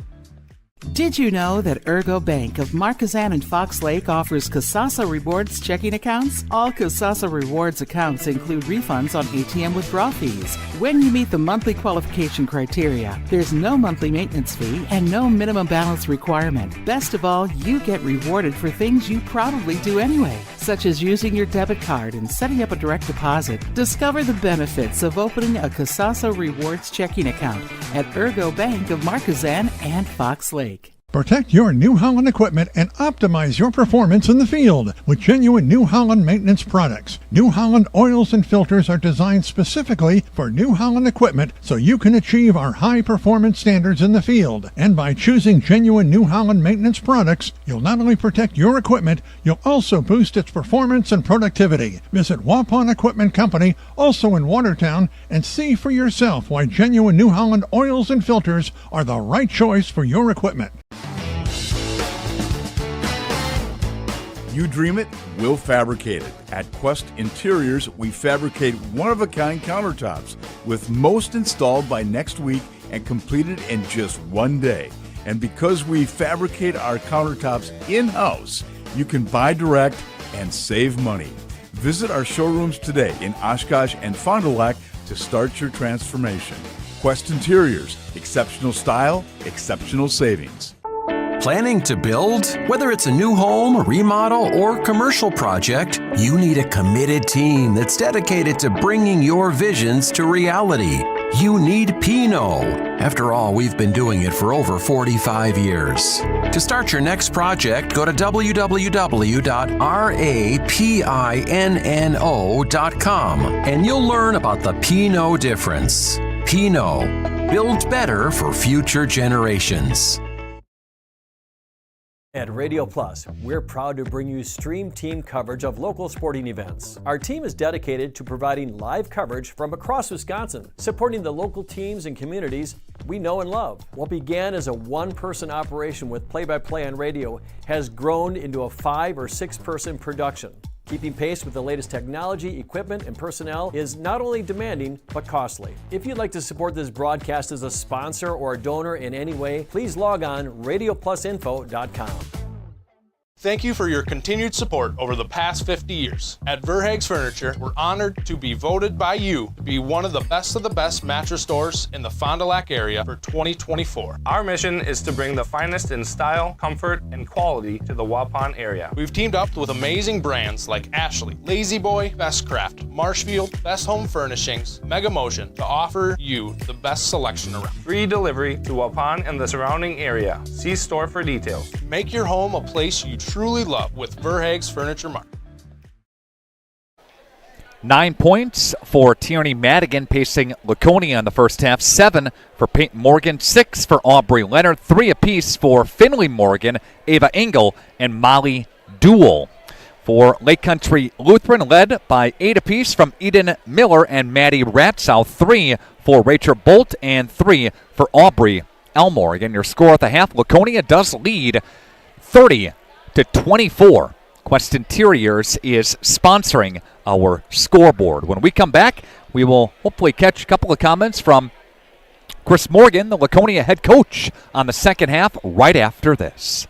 Did you know that Ergo Bank of Marquezan and Fox Lake offers Casasa Rewards checking accounts? All Casasa Rewards accounts include refunds on ATM withdrawal fees. When you meet the monthly qualification criteria, there's no monthly maintenance fee and no minimum balance requirement. Best of all, you get rewarded for things you probably do anyway, such as using your debit card and setting up a direct deposit. Discover the benefits of opening a Casasa Rewards checking account at Ergo Bank of Marquezan and Fox Lake. Protect your New Holland equipment and optimize your performance in the field with genuine New Holland maintenance products. New Holland oils and filters are designed specifically for New Holland equipment so you can achieve our high performance standards in the field. And by choosing genuine New Holland maintenance products, you'll not only protect your equipment, you'll also boost its performance and productivity. Visit Waupun Equipment Company, also in Watertown, and see for yourself why genuine New Holland oils and filters are the right choice for your equipment. You dream it, we'll fabricate it. At Quest Interiors, we fabricate one-of-a-kind countertops, with most installed by next week and completed in just one day. And because we fabricate our countertops in-house, you can buy direct and save money. Visit our showrooms today in Oshkosh and Fond du Lac to start your transformation. Quest Interiors, exceptional style, exceptional savings. Planning to build? Whether it's a new home, remodel, or commercial project, you need a committed team that's dedicated to bringing your visions to reality. You need Pinot. After all, we've been doing it for over 45 years. To start your next project, go to www.rapinno.com and you'll learn about the Pinot difference. Pinot. Build better for future generations. At Radio Plus, we're proud to bring you stream team coverage of local sporting events. Our team is dedicated to providing live coverage from across Wisconsin, supporting the local teams and communities we know and love. What began as a one-person operation with play-by-play on radio has grown into a 5- or 6-person production. Keeping pace with the latest technology, equipment, and personnel is not only demanding, but costly. If you'd like to support this broadcast as a sponsor or a donor in any way, please log on radioplusinfo.com. Thank you for your continued support over the past 50 years. At Verhaeg's Furniture, we're honored to be voted by you to be one of the best mattress stores in the Fond du Lac area for 2024. Our mission is to bring the finest in style, comfort, and quality to the Waupun area. We've teamed up with amazing brands like Ashley, Lazy Boy, Best Craft, Marshfield, Best Home Furnishings, Mega Motion to offer you the best selection around. Free delivery to Waupun and the surrounding area. See store for details. Make your home a place you truly love with Verhaeg's Furniture Mart. 9 points for Tierney Madigan, pacing Laconia in the first half. 7 for Peyton Morgan, 6 for Aubrey Leonard, 3 apiece for Finley Morgan, Ava Engel, and Molly Duell. For Lake Country Lutheran, led by 8 apiece from Eden Miller and Maddie Ratzow, 3 for Rachel Bolt, and 3 for Aubrey Elmore. Again, your score at the half, Laconia does lead 30-24. Quest Interiors is sponsoring our scoreboard. When we come back, we will hopefully catch a couple of comments from Chris Morgan, the Laconia head coach, on the second half right after this.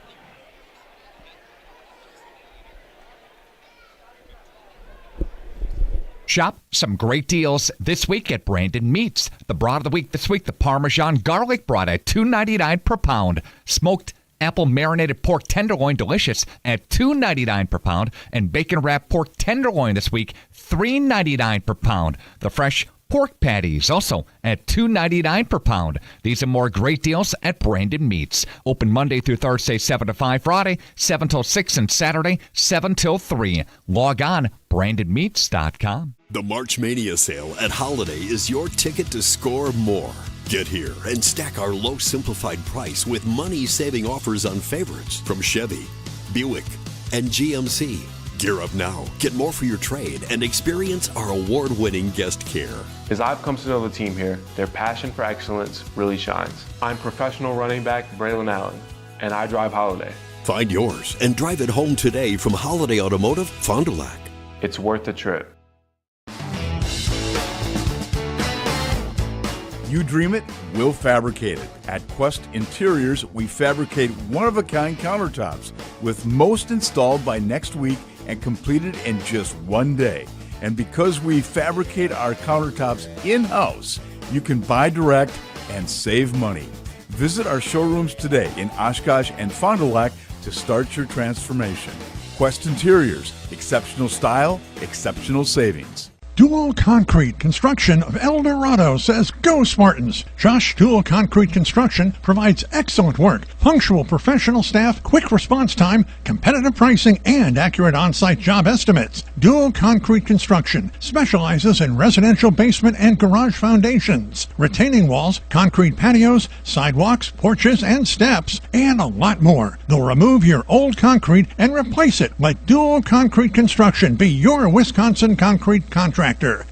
Shop some great deals this week at Brandon Meats. The broad of the week this week, the Parmesan garlic broad at $2.99 per pound. Smoked apple marinated pork tenderloin, delicious, at $2.99 per pound. And bacon wrapped pork tenderloin this week, $3.99 per pound. The fresh pork patties also at $2.99 per pound. These and more great deals at Brandon Meats. Open Monday through Thursday, 7 to 5, Friday, 7 till 6, and Saturday, 7 till 3. Log on, BrandonMeats.com. The March Mania sale at Holiday is your ticket to score more. Get here and stack our low simplified price with money-saving offers on favorites from Chevy, Buick, and GMC. Gear up now, get more for your trade, and experience our award-winning guest care. As I've come to know the team here, their passion for excellence really shines. I'm professional running back Braylon Allen, and I drive Holiday. Find yours and drive it home today from Holiday Automotive, Fond du Lac. It's worth the trip. You dream it, we'll fabricate it. At Quest Interiors, we fabricate one-of-a-kind countertops, with most installed by next week and completed in just one day. And because we fabricate our countertops in-house, you can buy direct and save money. Visit our showrooms today in Oshkosh and Fond du Lac to start your transformation. Quest Interiors, exceptional style, exceptional savings. Dual Concrete Construction of El Dorado says, "Go Spartans!" Josh Dual Concrete Construction provides excellent work, punctual professional staff, quick response time, competitive pricing, and accurate on-site job estimates. Dual Concrete Construction specializes in residential basement and garage foundations, retaining walls, concrete patios, sidewalks, porches, and steps, and a lot more. They'll remove your old concrete and replace it. Let Dual Concrete Construction be your Wisconsin concrete contractor.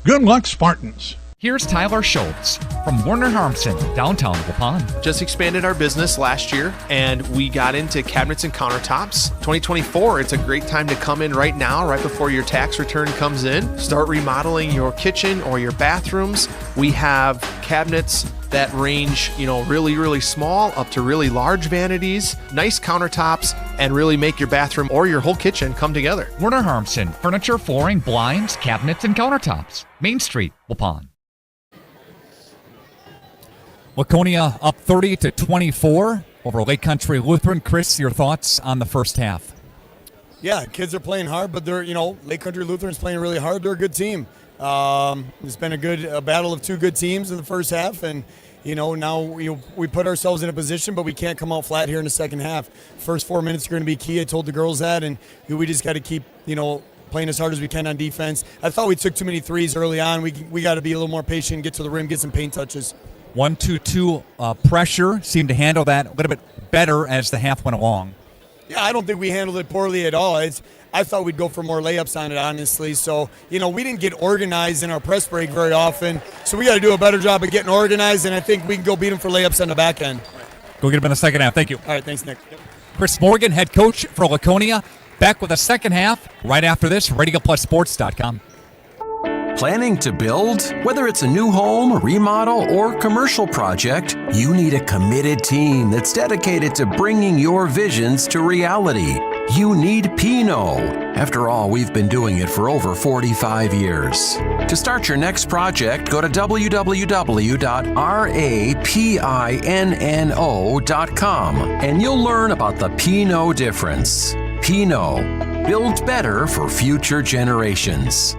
Good luck, Spartans. Here's Tyler Schultz from Werner Harmson, downtown Waupun. Just expanded our business last year, and we got into cabinets and countertops. 2024, it's a great time to come in right now, right before your tax return comes in. Start remodeling your kitchen or your bathrooms. We have cabinets that range, really, really small up to really large vanities, nice countertops, and really make your bathroom or your whole kitchen come together. Werner Harmson, furniture, flooring, blinds, cabinets, and countertops. Main Street, Waupun. Laconia up 30-24 over Lake Country Lutheran. Chris, your thoughts on the first half? Yeah, kids are playing hard, but they're, Lake Country Lutheran's playing really hard. They're a good team. It's been a battle of two good teams in the first half, and now we put ourselves in a position, but we can't come out flat here in the second half. First 4 minutes are going to be key. I told the girls that, and we just got to keep playing as hard as we can on defense. I thought we took too many threes early on. We got to be a little more patient, get to the rim, get some paint touches. 1-2-2 pressure, seemed to handle that a little bit better as the half went along. Yeah, I don't think we handled it poorly at all. I thought we'd go for more layups on it, honestly. So, we didn't get organized in our press break very often. So we got to do a better job of getting organized, and I think we can go beat them for layups on the back end. Go get them in the second half. Thank you. All right, thanks, Nick. Chris Morgan, head coach for Laconia. Back with the second half right after this, RadioPlusSports.com. Planning to build? Whether it's a new home, remodel, or commercial project, you need a committed team that's dedicated to bringing your visions to reality. You need Pinot. After all, we've been doing it for over 45 years. To start your next project, go to www.rapinno.com and you'll learn about the Pinot difference. Pinot, build better for future generations.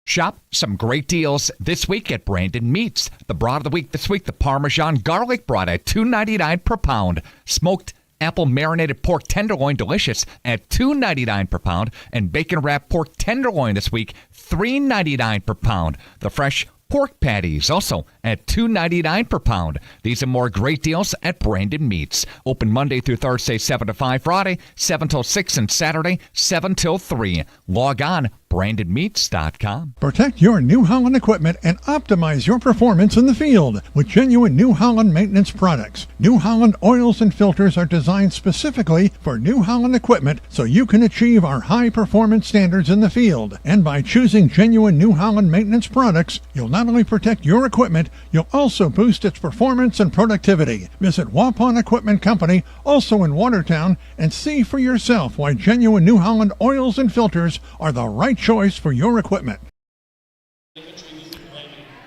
Shop some great deals this week at Brandon Meats. The broad of the week this week, the Parmesan garlic broad at $2.99 per pound. Smoked apple marinated pork tenderloin, delicious, at $2.99 per pound. And bacon wrapped pork tenderloin this week, $3.99 per pound. The fresh pork patties also at $2.99 per pound. These and more great deals at Brandon Meats. Open Monday through Thursday, 7 to 5, Friday, 7 till 6, and Saturday, 7 till 3. Log on, BrandonMeats.com. Protect your New Holland equipment and optimize your performance in the field with genuine New Holland maintenance products. New Holland oils and filters are designed specifically for New Holland equipment so you can achieve our high performance standards in the field. And by choosing genuine New Holland maintenance products, you'll not only protect your equipment, you'll also boost its performance and productivity. Visit Waupun Equipment Company, also in Watertown, and see for yourself why genuine New Holland oils and filters are the right choice for your equipment.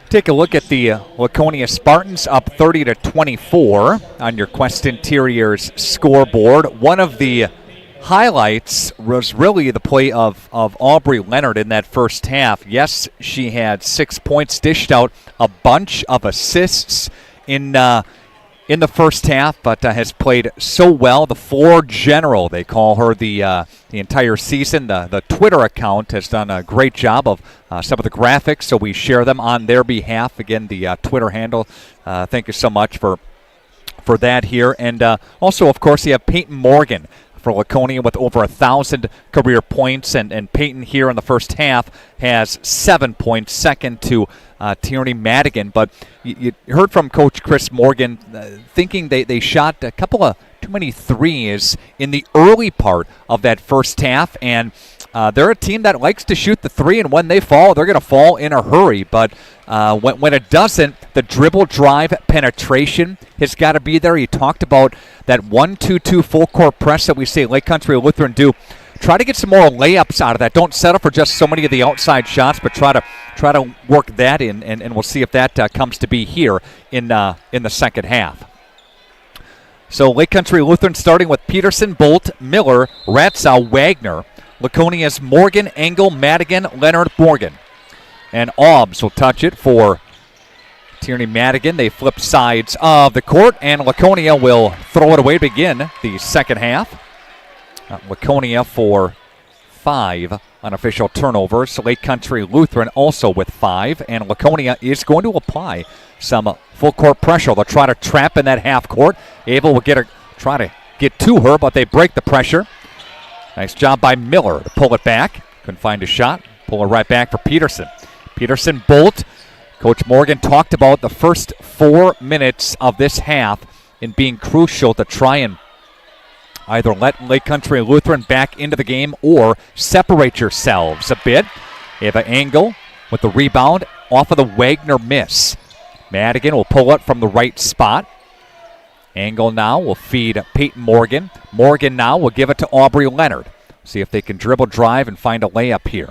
Take a look at the Laconia Spartans, up 30-24 on your Quest Interiors scoreboard. One of the highlights was really the play of Aubrey Leonard in that first half. Yes, she had 6 points, dished out a bunch of assists in the first half, but has played so well. The floor general, they call her the entire season. The Twitter account has done a great job of some of the graphics, so we share them on their behalf. Again, the Twitter handle. Thank you so much for that here. And also, of course, you have Peyton Morgan for Laconia with over 1,000 career points, and Peyton here in the first half has 7 points, second to Tierney Madigan. But you heard from Coach Chris Morgan thinking they shot a couple of too many threes in the early part of that first half, and they're a team that likes to shoot the three, and when they fall, they're going to fall in a hurry. But when it doesn't, the dribble drive penetration has got to be there. He talked about that 1-2-2 full court press that we see Lake Country Lutheran do. Try to get some more layups out of that. Don't settle for just so many of the outside shots, but try to work that in, and we'll see if that comes to be here in the second half. So Lake Country Lutheran starting with Peterson, Bolt, Miller, Ratzow, Wagner. Laconia's Morgan, Engel, Madigan, Leonard, Morgan. And Aubs will touch it for Tierney Madigan. They flip sides of the court, and Laconia will throw it away to begin the second half. Laconia for 5 unofficial turnovers. Lake Country Lutheran also with 5, and Laconia is going to apply some full court pressure. They'll try to trap in that half court. Abel will try to get to her, but they break the pressure. Nice job by Miller to pull it back. Couldn't find a shot. Pull it right back for Peterson. Peterson, Bolt. Coach Morgan talked about the first 4 minutes of this half in being crucial to try and either let Lake Country Lutheran back into the game or separate yourselves a bit. Ava Engel with the rebound off of the Wagner miss. Madigan will pull it from the right spot. Engel now will feed Peyton Morgan. Morgan now will give it to Aubrey Leonard. See if they can dribble drive and find a layup here.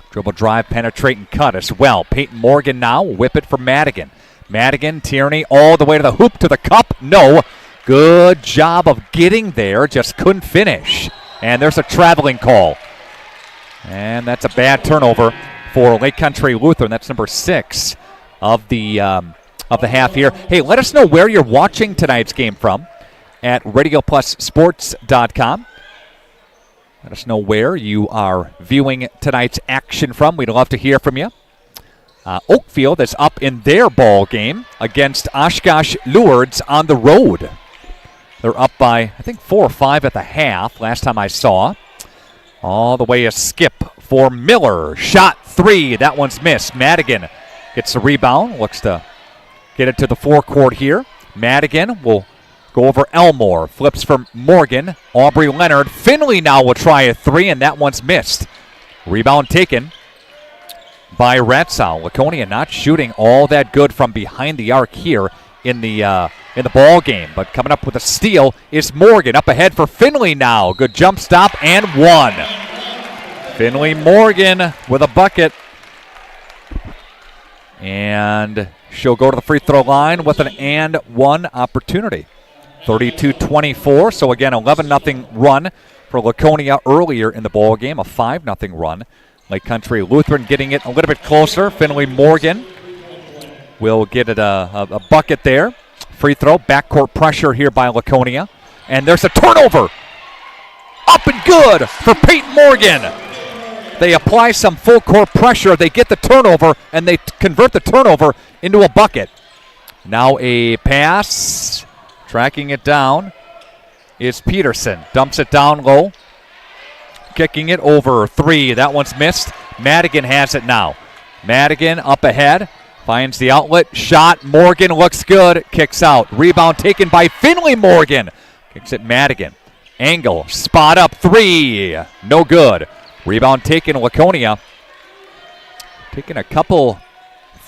Dribble drive, penetrate, and cut as well. Peyton Morgan now will whip it for Madigan. Madigan, Tierney, all the way to the hoop, to the cup. No. Good job of getting there, just couldn't finish. And there's a traveling call. And that's a bad turnover for Lake Country Lutheran. That's number 6 of the half here. Hey, let us know where you're watching tonight's game from at RadioPlusSports.com. Let us know where you are viewing tonight's action from. We'd love to hear from you. Oakfield is up in their ball game against Oshkosh Lourdes on the road. They're up by, I think, 4 or 5 at the half, last time I saw. All the way a skip for Miller. Shot 3. That one's missed. Madigan gets the rebound. Looks to get it to the forecourt here. Madigan will Go over Elmore. Flips for Morgan. Aubrey Leonard. Finley now will try a three, and that one's missed. Rebound taken by Ratzau. Laconia not shooting all that good from behind the arc here in the ball game. But coming up with a steal is Morgan. Up ahead for Finley now. Good jump stop and one. Finley Morgan with a bucket. And she'll go to the free throw line with an and one opportunity. 32-24, so again, 11-0 run for Laconia earlier in the ball game, a 5-0 run. Lake Country Lutheran getting it a little bit closer. Finley Morgan will get it a bucket there. Free throw, backcourt pressure here by Laconia. And there's a turnover. Up and good for Peyton Morgan. They apply some full court pressure. They get the turnover, and they convert the turnover into a bucket. Now a pass. Tracking it down is Peterson. Dumps it down low. Kicking it over three. That one's missed. Madigan has it now. Madigan up ahead. Finds the outlet. Shot. Morgan looks good. Kicks out. Rebound taken by Finley Morgan. Kicks it Madigan. Angle. Spot up three. No good. Rebound taken Laconia. Taking a couple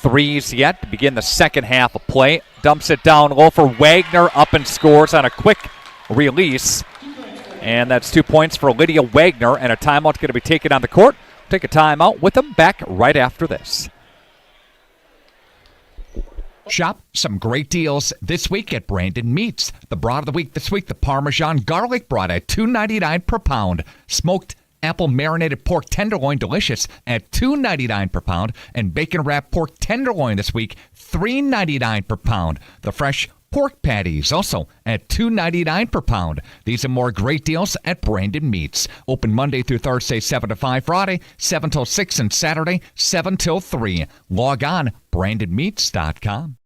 threes yet to begin the second half of play. Dumps it down low for Wagner. Up and scores on a quick release. And that's 2 points for Lydia Wagner. And a timeout's going to be taken on the court. Take a timeout with them back right after this. Shop some great deals this week at Brandon Meats. The broad of the week this week, the Parmesan garlic broad at $2.99 per pound. Smoked apple marinated pork tenderloin delicious at $2.99 per pound. And bacon wrapped pork tenderloin this week, $3.99 per pound. The fresh pork patties also at $2.99 per pound. These and more great deals at Brandon Meats. Open Monday through Thursday, 7 to 5, Friday, 7 till 6, and Saturday, 7 till 3. Log on, BrandonMeats.com.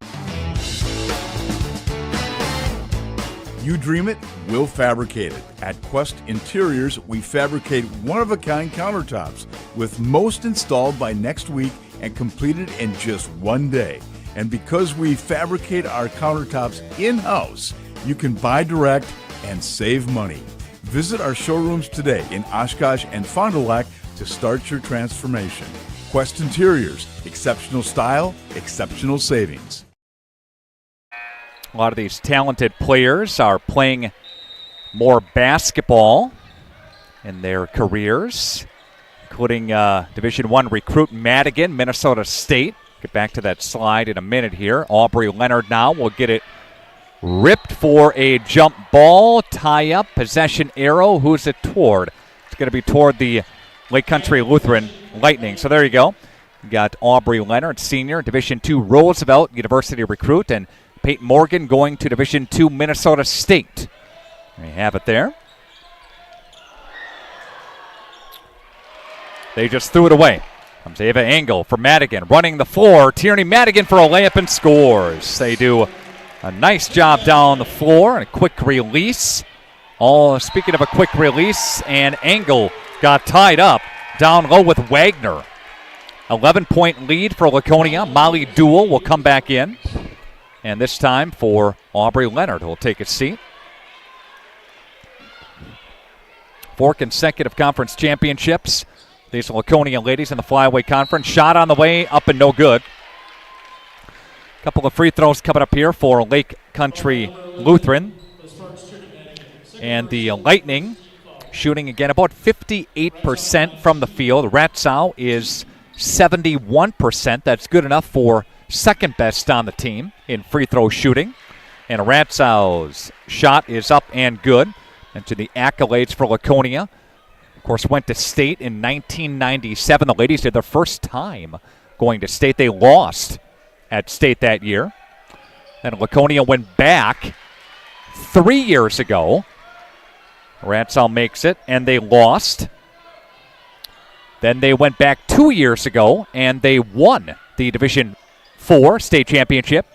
You dream it, we'll fabricate it. At Quest Interiors, we fabricate one-of-a-kind countertops, with most installed by next week and completed in just one day. And because we fabricate our countertops in-house, you can buy direct and save money. Visit our showrooms today in Oshkosh and Fond du Lac to start your transformation. Quest Interiors, exceptional style, exceptional savings. A lot of these talented players are playing more basketball in their careers, including Division I recruit Madigan, Minnesota State. Get back to that slide in a minute here. Aubrey Leonard now will get it ripped for a jump ball. Tie up, possession arrow. Who's it toward? It's going to be toward the Lake Country Lutheran Lightning. So there you go. You got Aubrey Leonard, senior, Division II Roosevelt University recruit, and Peyton Morgan going to Division II Minnesota State. There you have it there. They just threw it away. Comes Ava Engel for Madigan, running the floor. Tierney Madigan for a layup and scores. They do a nice job down the floor and a quick release. Speaking of a quick release, and Engel got tied up down low with Wagner. 11-point lead for Laconia. Molly Duell will come back in. And this time for Aubrey Leonard, who will take a seat. 4 consecutive conference championships. These Laconia ladies in the Flyaway Conference. Shot on the way, up and no good. Couple of free throws coming up here for Lake Country Lutheran. And the Lightning shooting again about 58% from the field. Ratzau is 71%. That's good enough for second best on the team in free throw shooting. And Ratzau's shot is up and good. And to the accolades for Laconia. Of course, went to state in 1997. The ladies did their first time going to state. They lost at state that year. And Laconia went back 3 years ago. Ratzau makes it, and they lost. Then they went back 2 years ago, and they won the Division IV state championship.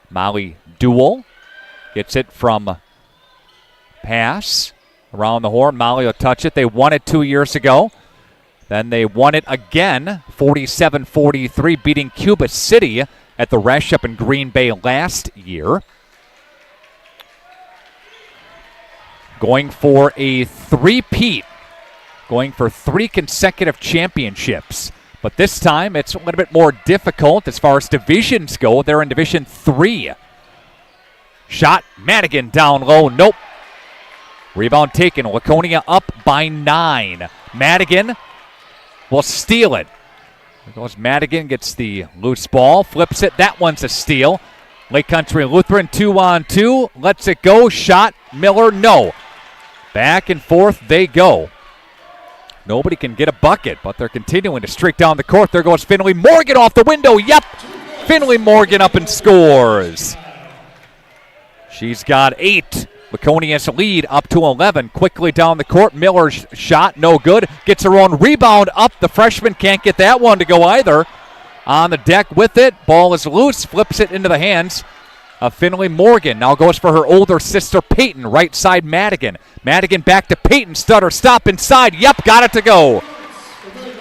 Molly Duell gets it from pass around the horn. Molly will touch it. They won it 2 years ago. Then they won it again, 47-43, beating Cuba City at the Resch up in Green Bay last year. going for a three-peat, going for 3 consecutive championships. But this time it's a little bit more difficult as far as divisions go. They're in Division 3. Shot, Madigan down low, nope. Rebound taken, Laconia up by 9. Madigan will steal it. There goes Madigan, gets the loose ball, flips it. That one's a steal. Lake Country Lutheran 2-on-2, lets it go. Shot, Miller, no. Back and forth they go. Nobody can get a bucket, but they're continuing to streak down the court. There goes Finley Morgan off the window. Yep, Finley Morgan up and scores. She's got 8. Laconia's lead up to 11. Quickly down the court. Miller's shot, no good. Gets her own rebound up. The freshman can't get that one to go either. On the deck with it. Ball is loose. Flips it into the hands of Finley Morgan. Now goes for her older sister Peyton. Right side Madigan. Madigan back to Peyton. Stutter stop inside. Yep, got it to go.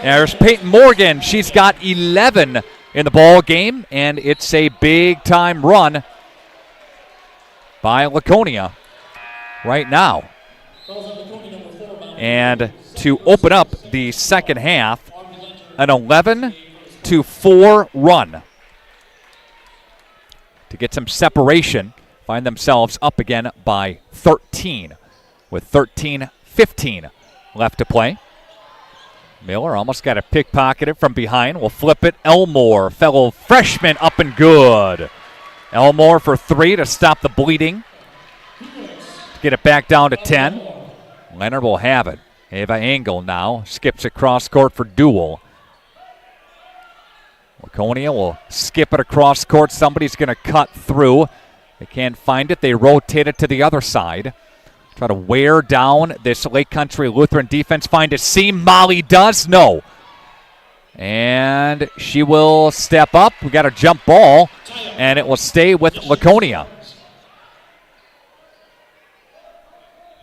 There's Peyton Morgan. She's got 11 in the ball game, and it's a big-time run by Laconia right now. And to open up the second half, an 11-4 run to get some separation, find themselves up again by 13 with 13-15 left to play. Miller almost got a pickpocketed from behind. Will flip it. Elmore, fellow freshman, up and good. Elmore for 3 to stop the bleeding. Get it back down to 10. Leonard will have it. Ava Engel now skips across court for Duel. Laconia will skip it across court. Somebody's going to cut through. They can't find it. They rotate it to the other side. Try to wear down this Lake Country Lutheran defense. Find a seam. Molly does. No. And she will step up. We got a jump ball, and it will stay with Laconia.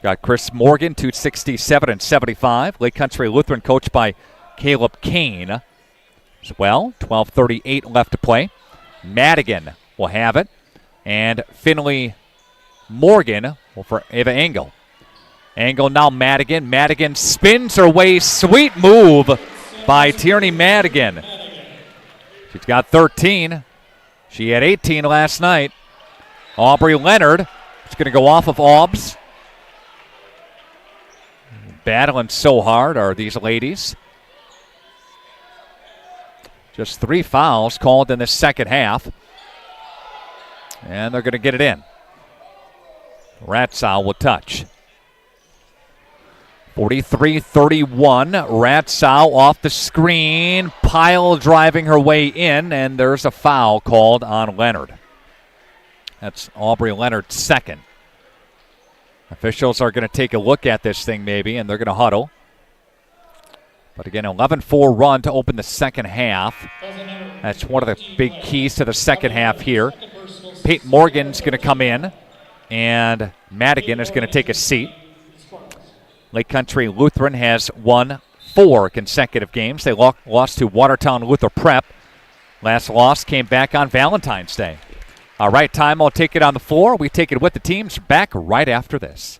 Got Chris Morgan, 267 and 75. Lake Country Lutheran coached by Caleb Kane as well. 12:38 left to play. Madigan will have it. And Finley Morgan for Ava Engel. Engel now Madigan. Madigan spins her way. Sweet move by Tierney Madigan. She's got 13. She had 18 last night. Aubrey Leonard. It's going to go off of Aubs. Battling so hard are these ladies. Just 3 fouls called in the second half. And they're going to get it in. Ratzow will touch. 43-31. Ratzow off the screen. Pyle driving her way in, and there's a foul called on Leonard. That's Aubrey Leonard's second. Officials are going to take a look at this thing maybe, and they're going to huddle. But again, 11-4 run to open the second half. That's one of the big keys to the second half here. Peyton Morgan's going to come in, and Madigan is going to take a seat. Lake Country Lutheran has won 4 consecutive games. They lost to Watertown Luther Prep. Last loss came back on Valentine's Day. All right, time will take it on the floor. We take it with the teams. Back right after this.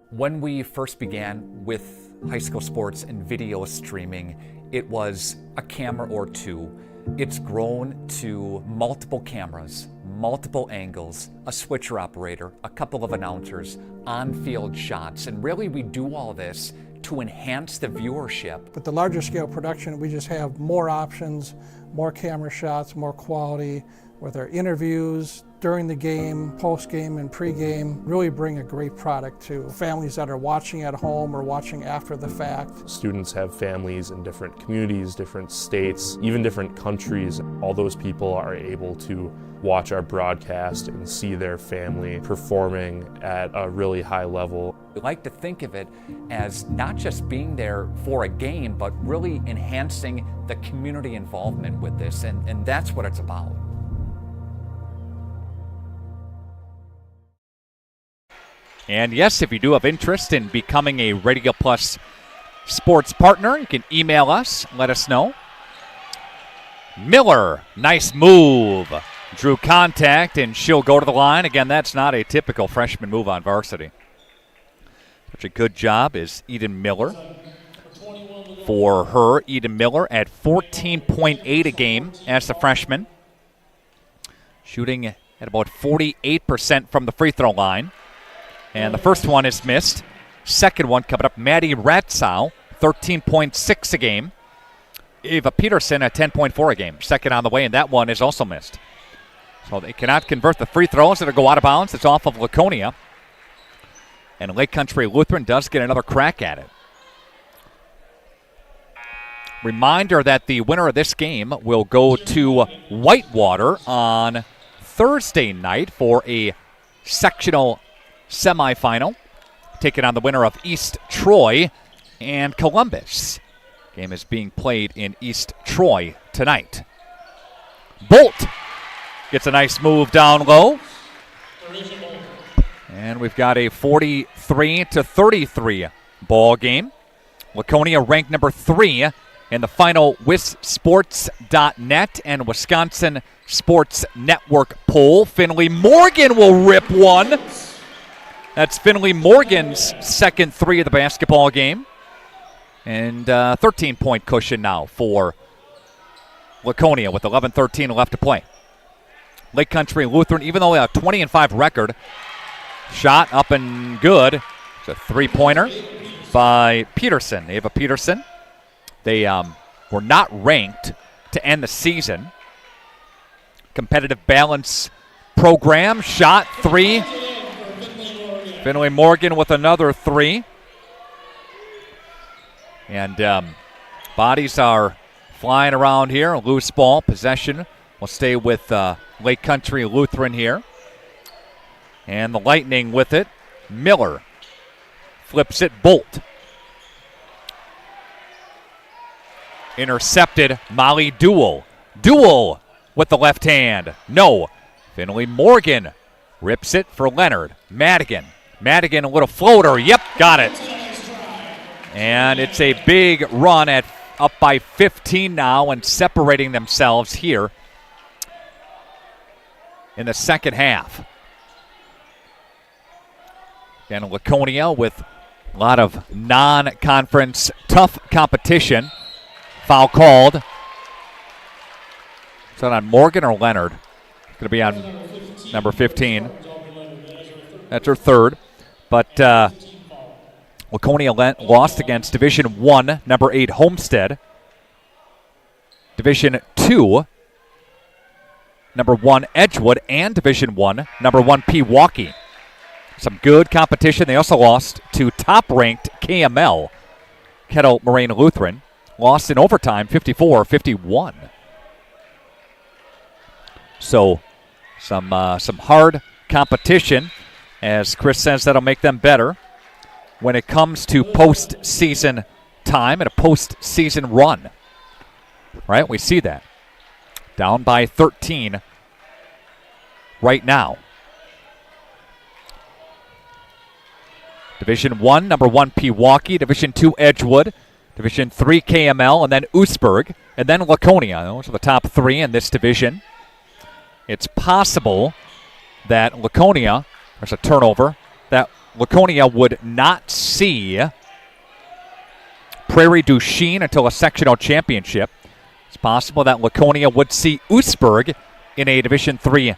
When we first began with high school sports and video streaming, it was a camera or 2. It's grown to multiple cameras, multiple angles, a switcher operator, a couple of announcers, on-field shots, and really we do all this to enhance the viewership. With the larger scale production, we just have more options, more camera shots, more quality, with our interviews during the game, post-game and pre-game, really bring a great product to families that are watching at home or watching after the fact. Students have families in different communities, different states, even different countries. All those people are able to watch our broadcast and see their family performing at a really high level. We like to think of it as not just being there for a game, but really enhancing the community involvement with this, and that's what it's about. And yes, if you do have interest in becoming a Radio Plus sports partner, you can email us, let us know. Miller, nice move. Drew contact, and she'll go to the line. Again, that's not a typical freshman move on varsity. Such a good job is Eden Miller. For her, Eden Miller at 14.8 a game as a freshman. Shooting at about 48% from the free throw line. And the first one is missed. Second one coming up, Maddie Ratzow, 13.6 a game. Ava Peterson at 10.4 a game. Second on the way, and that one is also missed. So they cannot convert the free throws that go out of bounds. It's off of Laconia. And Lake Country Lutheran does get another crack at it. Reminder that the winner of this game will go to Whitewater on Thursday night for a sectional semifinal, taking on the winner of East Troy and Columbus. Game is being played in East Troy tonight. Bolt gets a nice move down low. And we've got a 43-33 ball game. Laconia ranked number 3 in the final WisSports.net and Wisconsin Sports Network poll. Finley Morgan will rip one. That's Finley Morgan's second 3 of the basketball game. And 13-point cushion now for Laconia with 11:13 left to play. Lake Country Lutheran, even though they have a 20-5 record, shot up and good. It's a 3-pointer by Peterson, Ava Peterson. They were not ranked to end the season. Competitive balance program, shot 3. Finley Morgan with another 3. And bodies are flying around here. Loose ball, possession will stay with Lake Country Lutheran here. And the Lightning with it. Miller flips it, Bolt. Intercepted, Molly Duell. Duell with the left hand. No. Finley Morgan rips it for Leonard. Madigan. Madigan, a little floater. Yep, got it. And it's a big run at up by 15 now and separating themselves here in the second half. And Laconia with a lot of non-conference tough competition. Foul called. Is that on Morgan or Leonard? It's going to be on number 15. That's her third. But Laconia lost against Division I, number 8 Homestead. Division II, number 1 Edgewood, and Division I, number 1 Pewaukee. Some good competition. They also lost to top-ranked KML, Kettle Moraine Lutheran. Lost in overtime, 54-51. So some hard competition. As Chris says, that'll make them better when it comes to postseason time and a postseason run. Right? We see that. Down by 13 right now. Division I, number 1 Pewaukee. Division II Edgewood. Division III KML, and then Oostburg, and then Laconia. Those are the top 3 in this division. It's possible that Laconia, there's a turnover, that Laconia would not see Prairie du Chien until a sectional championship. It's possible that Laconia would see Oostburg in a Division III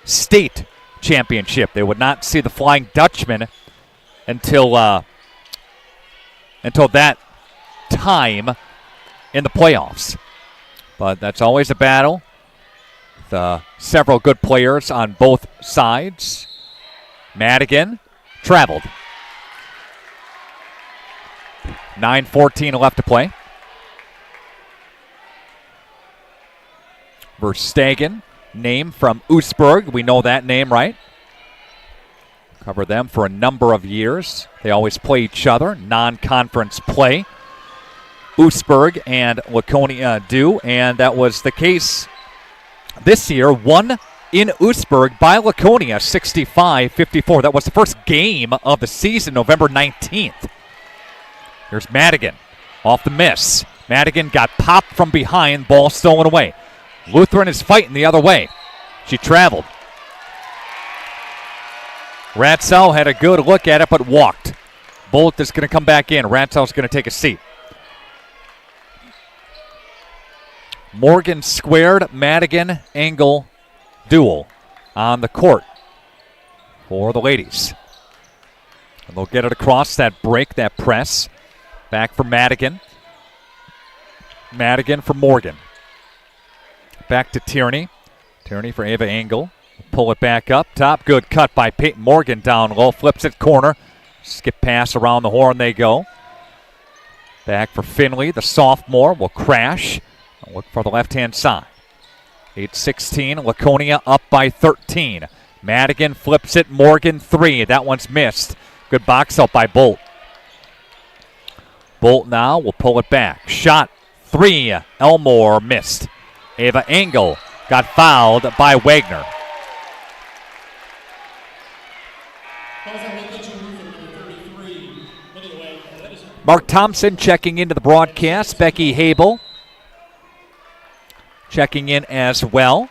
state championship. They would not see the Flying Dutchman until that time in the playoffs. But that's always a battle. Several good players on both sides. Madigan traveled. 9:14 left to play. Verstegen, name from Oostburg. We know that name, right? Cover them for a number of years. They always play each other. Non-conference play. Oostburg and Laconia do, and that was the case this year. Won in Oostburg by Laconia, 65-54. That was the first game of the season, November 19th. Here's Madigan off the miss. Madigan got popped from behind, ball stolen away. Lutheran is fighting the other way. She traveled. Ratzow had a good look at it, but walked. Bolt is going to come back in. Ratzow's going to take a seat. Morgan squared, Madigan, Engel, duel on the court for the ladies. And they'll get it across that break, that press. Back for Madigan. Madigan for Morgan. Back to Tierney. Tierney for Ava Engel. Pull it back up top. Good cut by Peyton Morgan down low. Flips it corner. Skip pass around the horn they go. Back for Finley. The sophomore will crash. Look for the left-hand side. 8-16. Laconia up by 13. Madigan flips it. Morgan 3. That one's missed. Good box out by Bolt. Bolt now will pull it back. Shot 3. Elmore missed. Ava Engel got fouled by Wagner. Mark Thompson checking into the broadcast. Becky Habel checking in as well.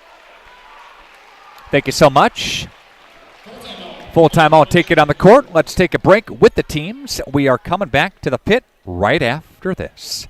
Thank you so much. Full timeout ticket on the court. Let's take a break with the teams. We are coming back to the pit right after this.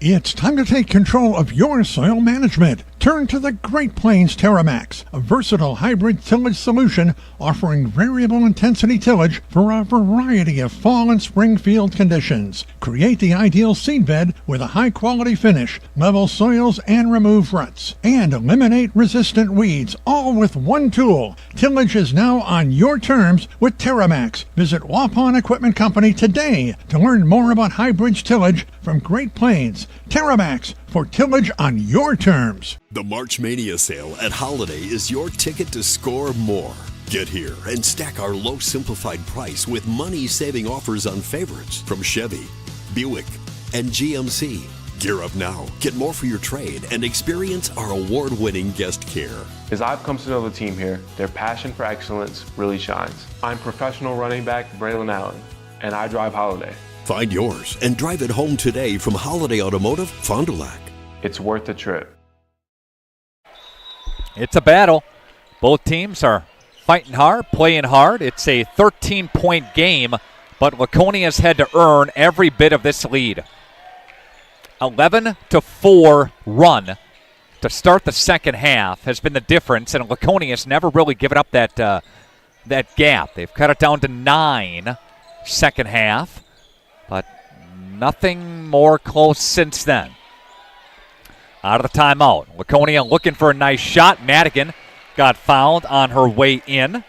It's time to take control of your soil management. Turn to the Great Plains TerraMax, a versatile hybrid tillage solution offering variable intensity tillage for a variety of fall and spring field conditions. Create the ideal seed bed with a high-quality finish, level soils and remove ruts, and eliminate resistant weeds, all with one tool. Tillage is now on your terms with TerraMax. Visit Waupun Equipment Company today to learn more about hybrid tillage from Great Plains. TerraMax, for tillage on your terms. The March Mania sale at Holiday is your ticket to score more. Get here and stack our low simplified price with money-saving offers on favorites from Chevy, Buick, and GMC. Gear up now, get more for your trade, and experience our award-winning guest care. As I've come to know the team here, their passion for excellence really shines. I'm professional running back Braylon Allen, and I drive Holiday. Find yours and drive it home today from Holiday Automotive, Fond du Lac. It's worth the trip. It's a battle. Both teams are fighting hard, playing hard. It's a 13-point game, but Laconia's had to earn every bit of this lead. 11-4 run to start the second half has been the difference, and Laconia's never really given up that gap. They've cut it down to 9 second half, but nothing more close since then. Out of the timeout. Laconia looking for a nice shot. Madigan got fouled on her way in.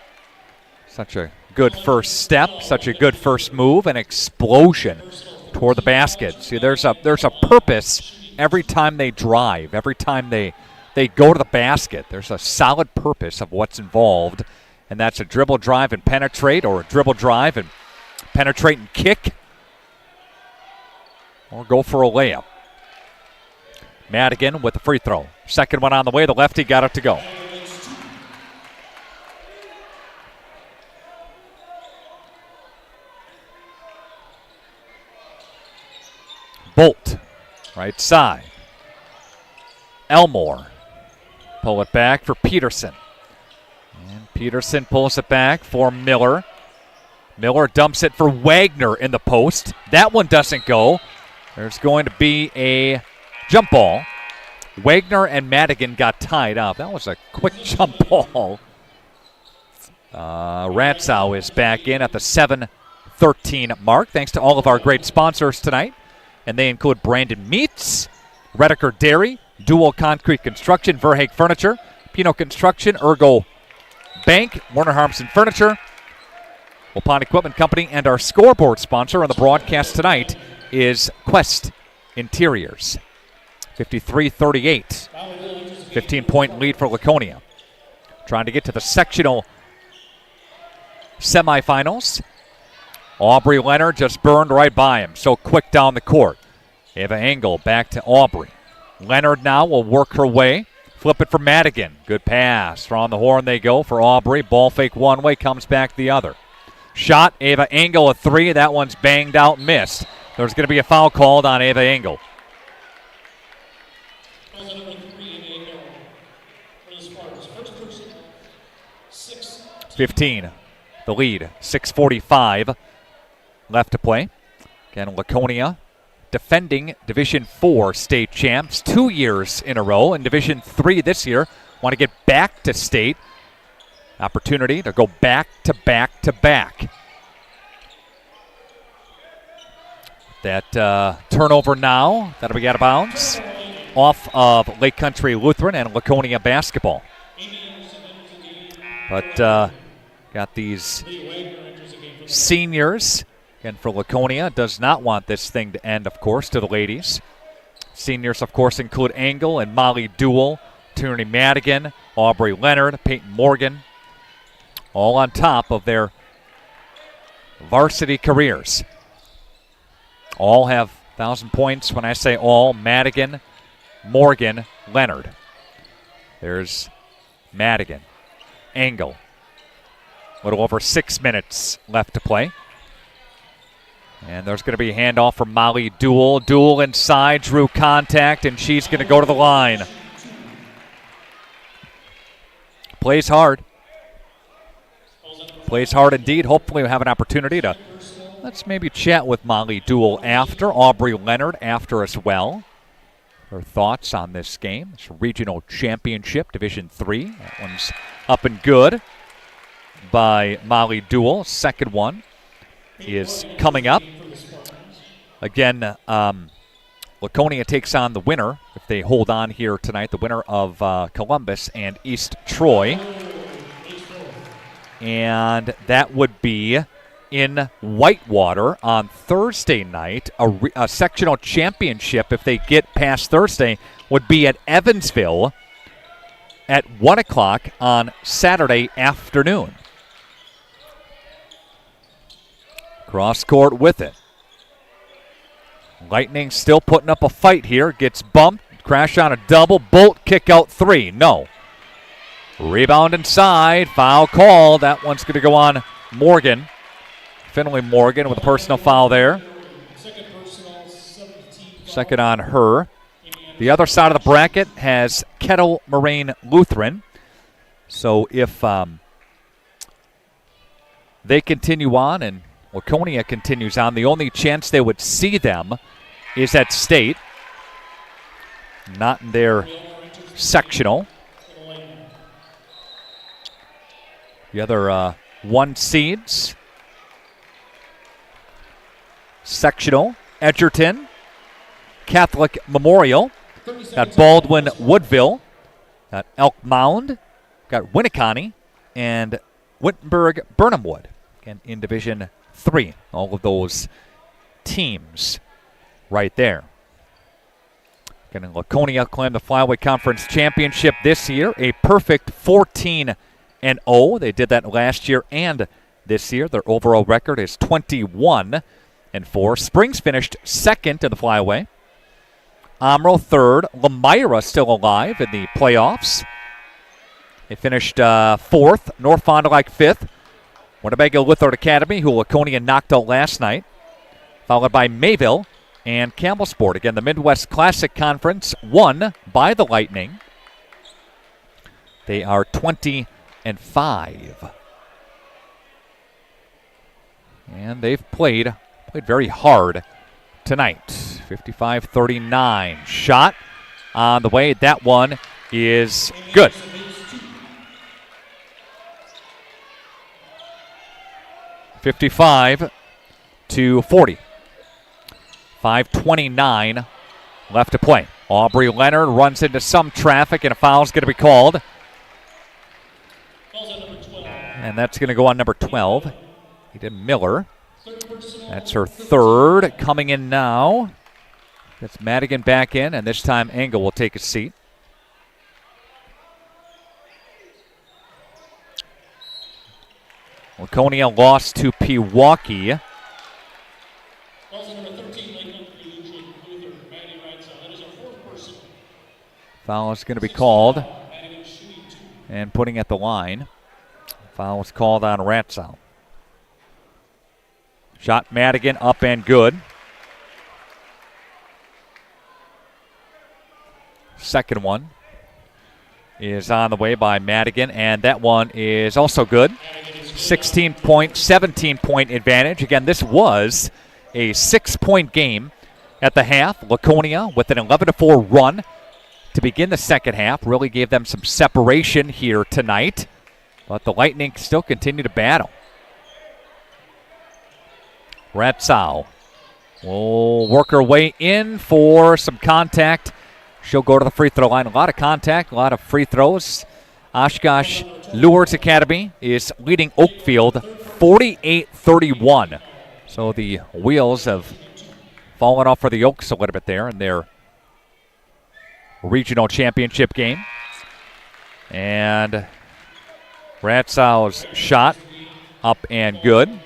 Such a good first step, such a good first move, an explosion toward the basket. See, there's a purpose every time they drive, every time they go to the basket. There's a solid purpose of what's involved, and that's a dribble drive and penetrate, or a dribble drive and penetrate and kick, or go for a layup. Madigan with the free throw. Second one on the way. The lefty got it to go. Bolt, right side. Elmore. Pull it back for Peterson. And Peterson pulls it back for Miller. Miller dumps it for Wagner in the post. That one doesn't go. There's going to be a jump ball. Wagner and Madigan got tied up. That was a quick jump ball. Ratzow is back in at the 7:13 mark. Thanks to all of our great sponsors tonight. And they include Brandon Meats, Redeker Dairy, Dual Concrete Construction, Verhaeg Furniture, Pino Construction, Ergo Bank, Warner Harmson Furniture, Waupun Equipment Company, and our scoreboard sponsor on the broadcast tonight is Quest Interiors. 53-38. 15-point lead for Laconia. Trying to get to the sectional semifinals. Aubrey Leonard just burned right by him. So quick down the court. Ava Engel back to Aubrey. Leonard now will work her way. Flip it for Madigan. Good pass. Around the horn they go for Aubrey. Ball fake one way, comes back the other. Shot, Ava Engel a three. That one's banged out, missed. There's going to be a foul called on Ava Engel. 15, the lead. 6:45 left to play. Again, Laconia defending Division 4 state champs 2 years in a row. In Division 3 this year, want to get back to state. Opportunity to go back to back to back. That turnover now, that'll be out of bounds, off of Lake Country Lutheran and Laconia basketball. But got these seniors, again for Laconia, does not want this thing to end, of course, to the ladies. Seniors, of course, include Engel and Molly Duell, Tierney Madigan, Aubrey Leonard, Peyton Morgan, all on top of their varsity careers. All have 1,000 points. When I say all, Madigan, Morgan, Leonard. There's Madigan, Engel. A little over 6 minutes left to play. And there's going to be a handoff from Molly Duell. Duell inside, drew contact, and she's going to go to the line. Plays hard. Plays hard indeed. Hopefully we'll have an opportunity to let's maybe chat with Molly Duell after, Aubrey Leonard after as well. Her thoughts on this game, this regional championship, Division 3. That one's up and good by Molly Duell. Second one is coming up. Again, Laconia takes on the winner, if they hold on here tonight, the winner of Columbus and East Troy. And that would be in Whitewater on Thursday night. A sectional championship, if they get past Thursday, would be at Evansville at 1 o'clock on Saturday afternoon. Cross court with it. Lightning still putting up a fight here. Gets bumped. Crash on a double. Bolt kick out 3. No. Rebound inside. Foul call. That one's going to go on Morgan. Finley Morgan with a personal foul there. Second on her. The other side of the bracket has Kettle Moraine Lutheran. So if they continue on and Laconia continues on, the only chance they would see them is at state. Not in their sectional. The other 1 seeds. Sectional, Edgerton, Catholic Memorial, got Baldwin Woodville, got Elk Mound, got Winneconne, and Wittenberg Burnhamwood, again in Division 3. All of those teams right there. Again, Laconia claimed the Flyweight Conference Championship this year, a perfect 14-0. They did that last year and this year. Their overall record is 21-4. Springs finished second in the Flyway. Omro third. Lemira still alive in the playoffs. They finished fourth. North Fond du Lac fifth. Winnebago Lutheran Academy, who Laconia knocked out last night, followed by Mayville and Campbellsport. Again, the Midwest Classic Conference won by the Lightning. They are 20-5. And they've played very hard tonight. 55-39. Shot on the way. That one is good. (55-40). 5:29 left to play. Aubrey Leonard runs into some traffic, and a foul's going to be called. And that's going to go on number 12. Eden Miller. That's her third. Coming in now. That's Madigan back in, and this time Engel will take a seat. Laconia lost to Pewaukee. Foul is going to be called. And putting at the line. Foul is called on Ratzow. Shot Madigan up and good. Second one. is on the way by Madigan, and that one is also good. 16-point, 17-point advantage. Again, this was a 6-point game at the half. Laconia with an 11-4 run to begin the second half. Really gave them some separation here tonight. But the Lightning still continue to battle. Ratzau will work her way in for some contact. She'll go to the free throw line. A lot of contact, a lot of free throws. Oshkosh Lourdes Academy is leading Oakfield 48-31. So the wheels have fallen off for the Oaks a little bit there in their regional championship game. And Ratzau's shot up and good.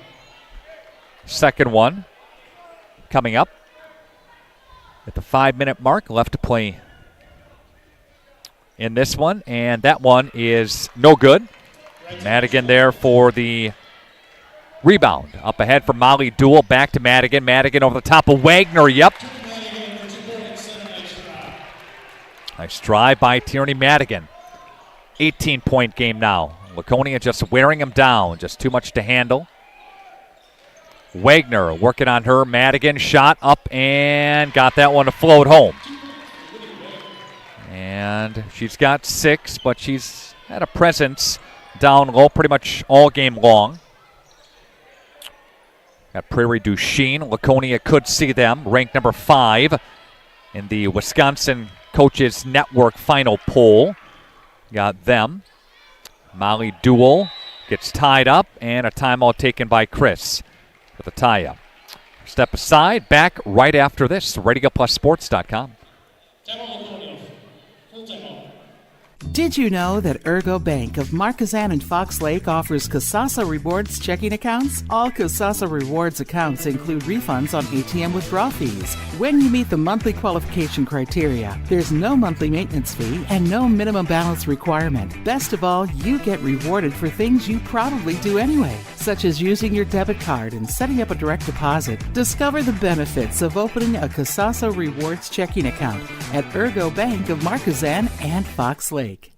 Second one coming up at the 5-minute mark. Left to play in this one, and that one is no good. Madigan there for the rebound. Up ahead for Molly Duell, back to Madigan. Madigan over the top of Wagner, yep. Nice drive by Tierney Madigan. 18-point game now. Laconia just wearing him down, just too much to handle. Wagner working on her. Madigan shot up and got that one to float home. And she's got 6, but she's had a presence down low pretty much all game long. Got Prairie du Chien. Laconia could see them, ranked number 5 in the Wisconsin Coaches Network final poll. Got them. Molly Duell gets tied up, and a timeout taken by Chris with a tie-up. Step aside, back right after this. RadioPlusSports.com. Did you know that Ergo Bank of Marquezan and Fox Lake offers Kasasa Rewards checking accounts? All Kasasa Rewards accounts include refunds on ATM withdrawal fees. When you meet the monthly qualification criteria, there's no monthly maintenance fee and no minimum balance requirement. Best of all, you get rewarded for things you probably do anyway, such as using your debit card and setting up a direct deposit. Discover the benefits of opening a Kasasa Rewards checking account at Ergo Bank of Marquezan and Fox Lake.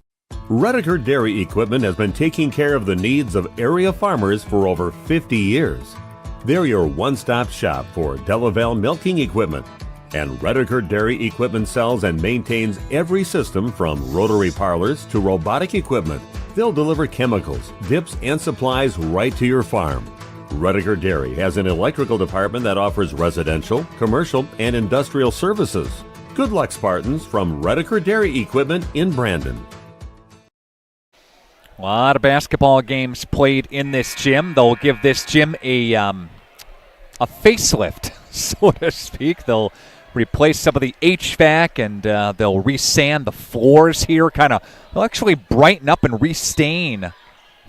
Redeker Dairy Equipment has been taking care of the needs of area farmers for over 50 years. They're your one-stop shop for Delaval milking equipment. And Redeker Dairy Equipment sells and maintains every system from rotary parlors to robotic equipment. They'll deliver chemicals, dips, and supplies right to your farm. Redeker Dairy has an electrical department that offers residential, commercial, and industrial services. Good luck, Spartans, from Redeker Dairy Equipment in Brandon. A lot of basketball games played in this gym. They'll give this gym a facelift, so to speak. They'll replace some of the HVAC and they'll resand the floors here. They'll actually brighten up and restain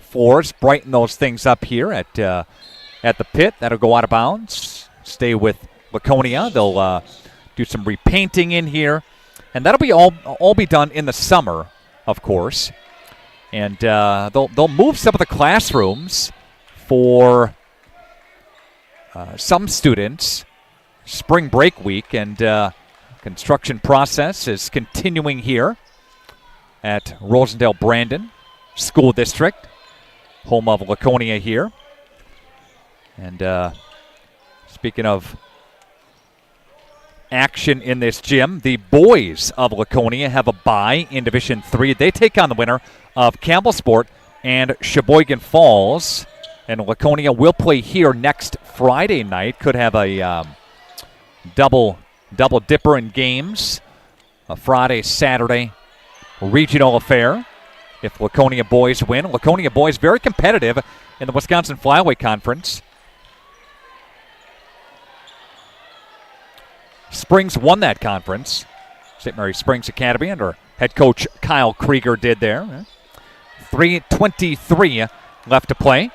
floors, brighten those things up here at the pit. That'll go out of bounds. Stay with Laconia. They'll do some repainting in here, and that'll be all be done in the summer, of course. And they'll move some of the classrooms for some students spring break week, and construction process is continuing here at Rosendale Brandon School District, home of Laconia here. And speaking of action in this gym, the boys of Laconia have a bye in Division 3. They take on the winner of Campbellsport and Sheboygan Falls. And Laconia will play here next Friday night. Could have a double dipper in games. A Friday, Saturday regional affair if Laconia boys win. Laconia boys very competitive in the Wisconsin Flyweight Conference. Springs won that conference. St. Mary Springs Academy under head coach Kyle Krieger did there. 3:23 left to play.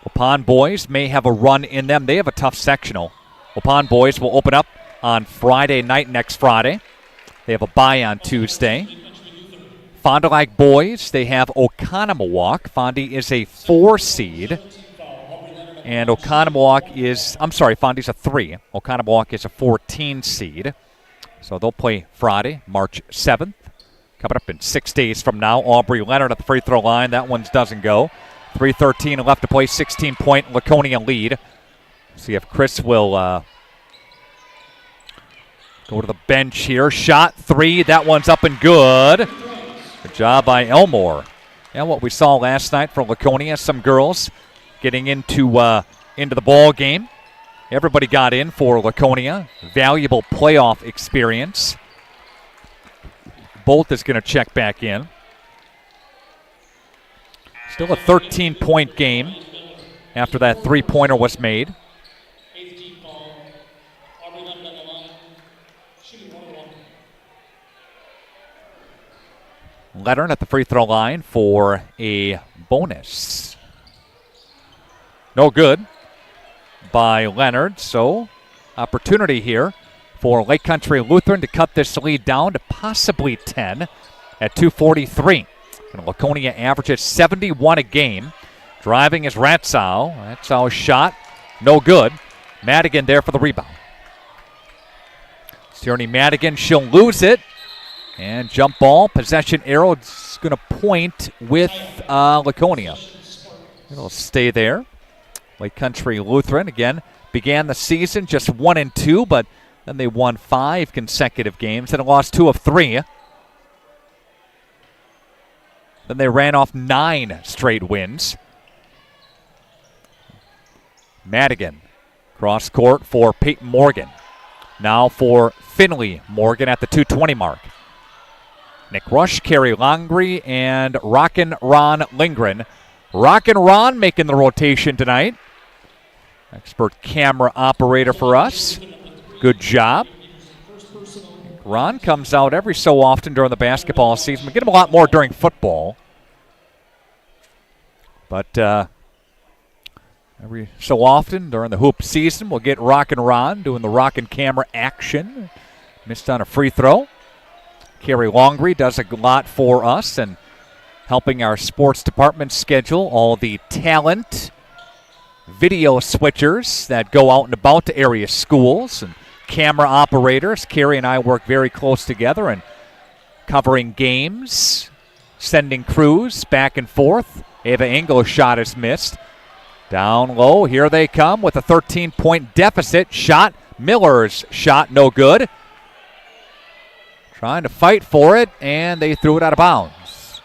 Waupun boys may have a run in them. They have a tough sectional. Waupun boys will open up on Friday night next Friday. They have a bye on Tuesday. Fond du Lac boys, they have Oconomowoc. Fondy is a 4 seed. And Fondy's a 3. Oconomowoc is a 14 seed. So they'll play Friday, March 7th. Coming up in 6 days from now, Aubrey Leonard at the free throw line. That one doesn't go. 3:13 left to play, 16-point Laconia lead. See if Chris will go to the bench here. Shot 3, that one's up and good. Good job by Elmore. And what we saw last night from Laconia, some girls getting into the ball game. Everybody got in for Laconia. Valuable playoff experience. Bolt is going to check back in. Still a 13-point game after that three-pointer was made. Leonard at the free throw line for a bonus. No good by Leonard, so opportunity here for Lake Country Lutheran to cut this lead down to possibly 10 at 2:43. And Laconia averages 71 a game. Driving is Ratzow. Ratzow's shot, no good. Madigan there for the rebound. Tierney Madigan, she'll lose it. And jump ball, possession arrow is going to point with Laconia. It'll stay there. Lake Country Lutheran, again, began the season just 1-2, but then they won 5 consecutive games and lost 2 of 3. Then they ran off 9 straight wins. Madigan, cross court for Peyton Morgan. Now for Finley Morgan at the 2:20 mark. Nick Rush, Carrie Longry, and Rockin' Ron Lindgren. Rockin' Ron making the rotation tonight. Expert camera operator for us. Good job. Ron comes out every so often during the basketball season. We get him a lot more during football. But every so often during the hoop season, we'll get Rockin' Ron doing the rockin' camera action. Missed on a free throw. Carrie Longry does a lot for us and helping our sports department schedule all the talent video switchers that go out and about to area schools and camera operators. Carrie and I work very close together and covering games, sending crews back and forth. Ava Engel's shot is missed. Down low, here they come with a 13-point deficit. Shot, Miller's shot, no good. Trying to fight for it, and they threw it out of bounds.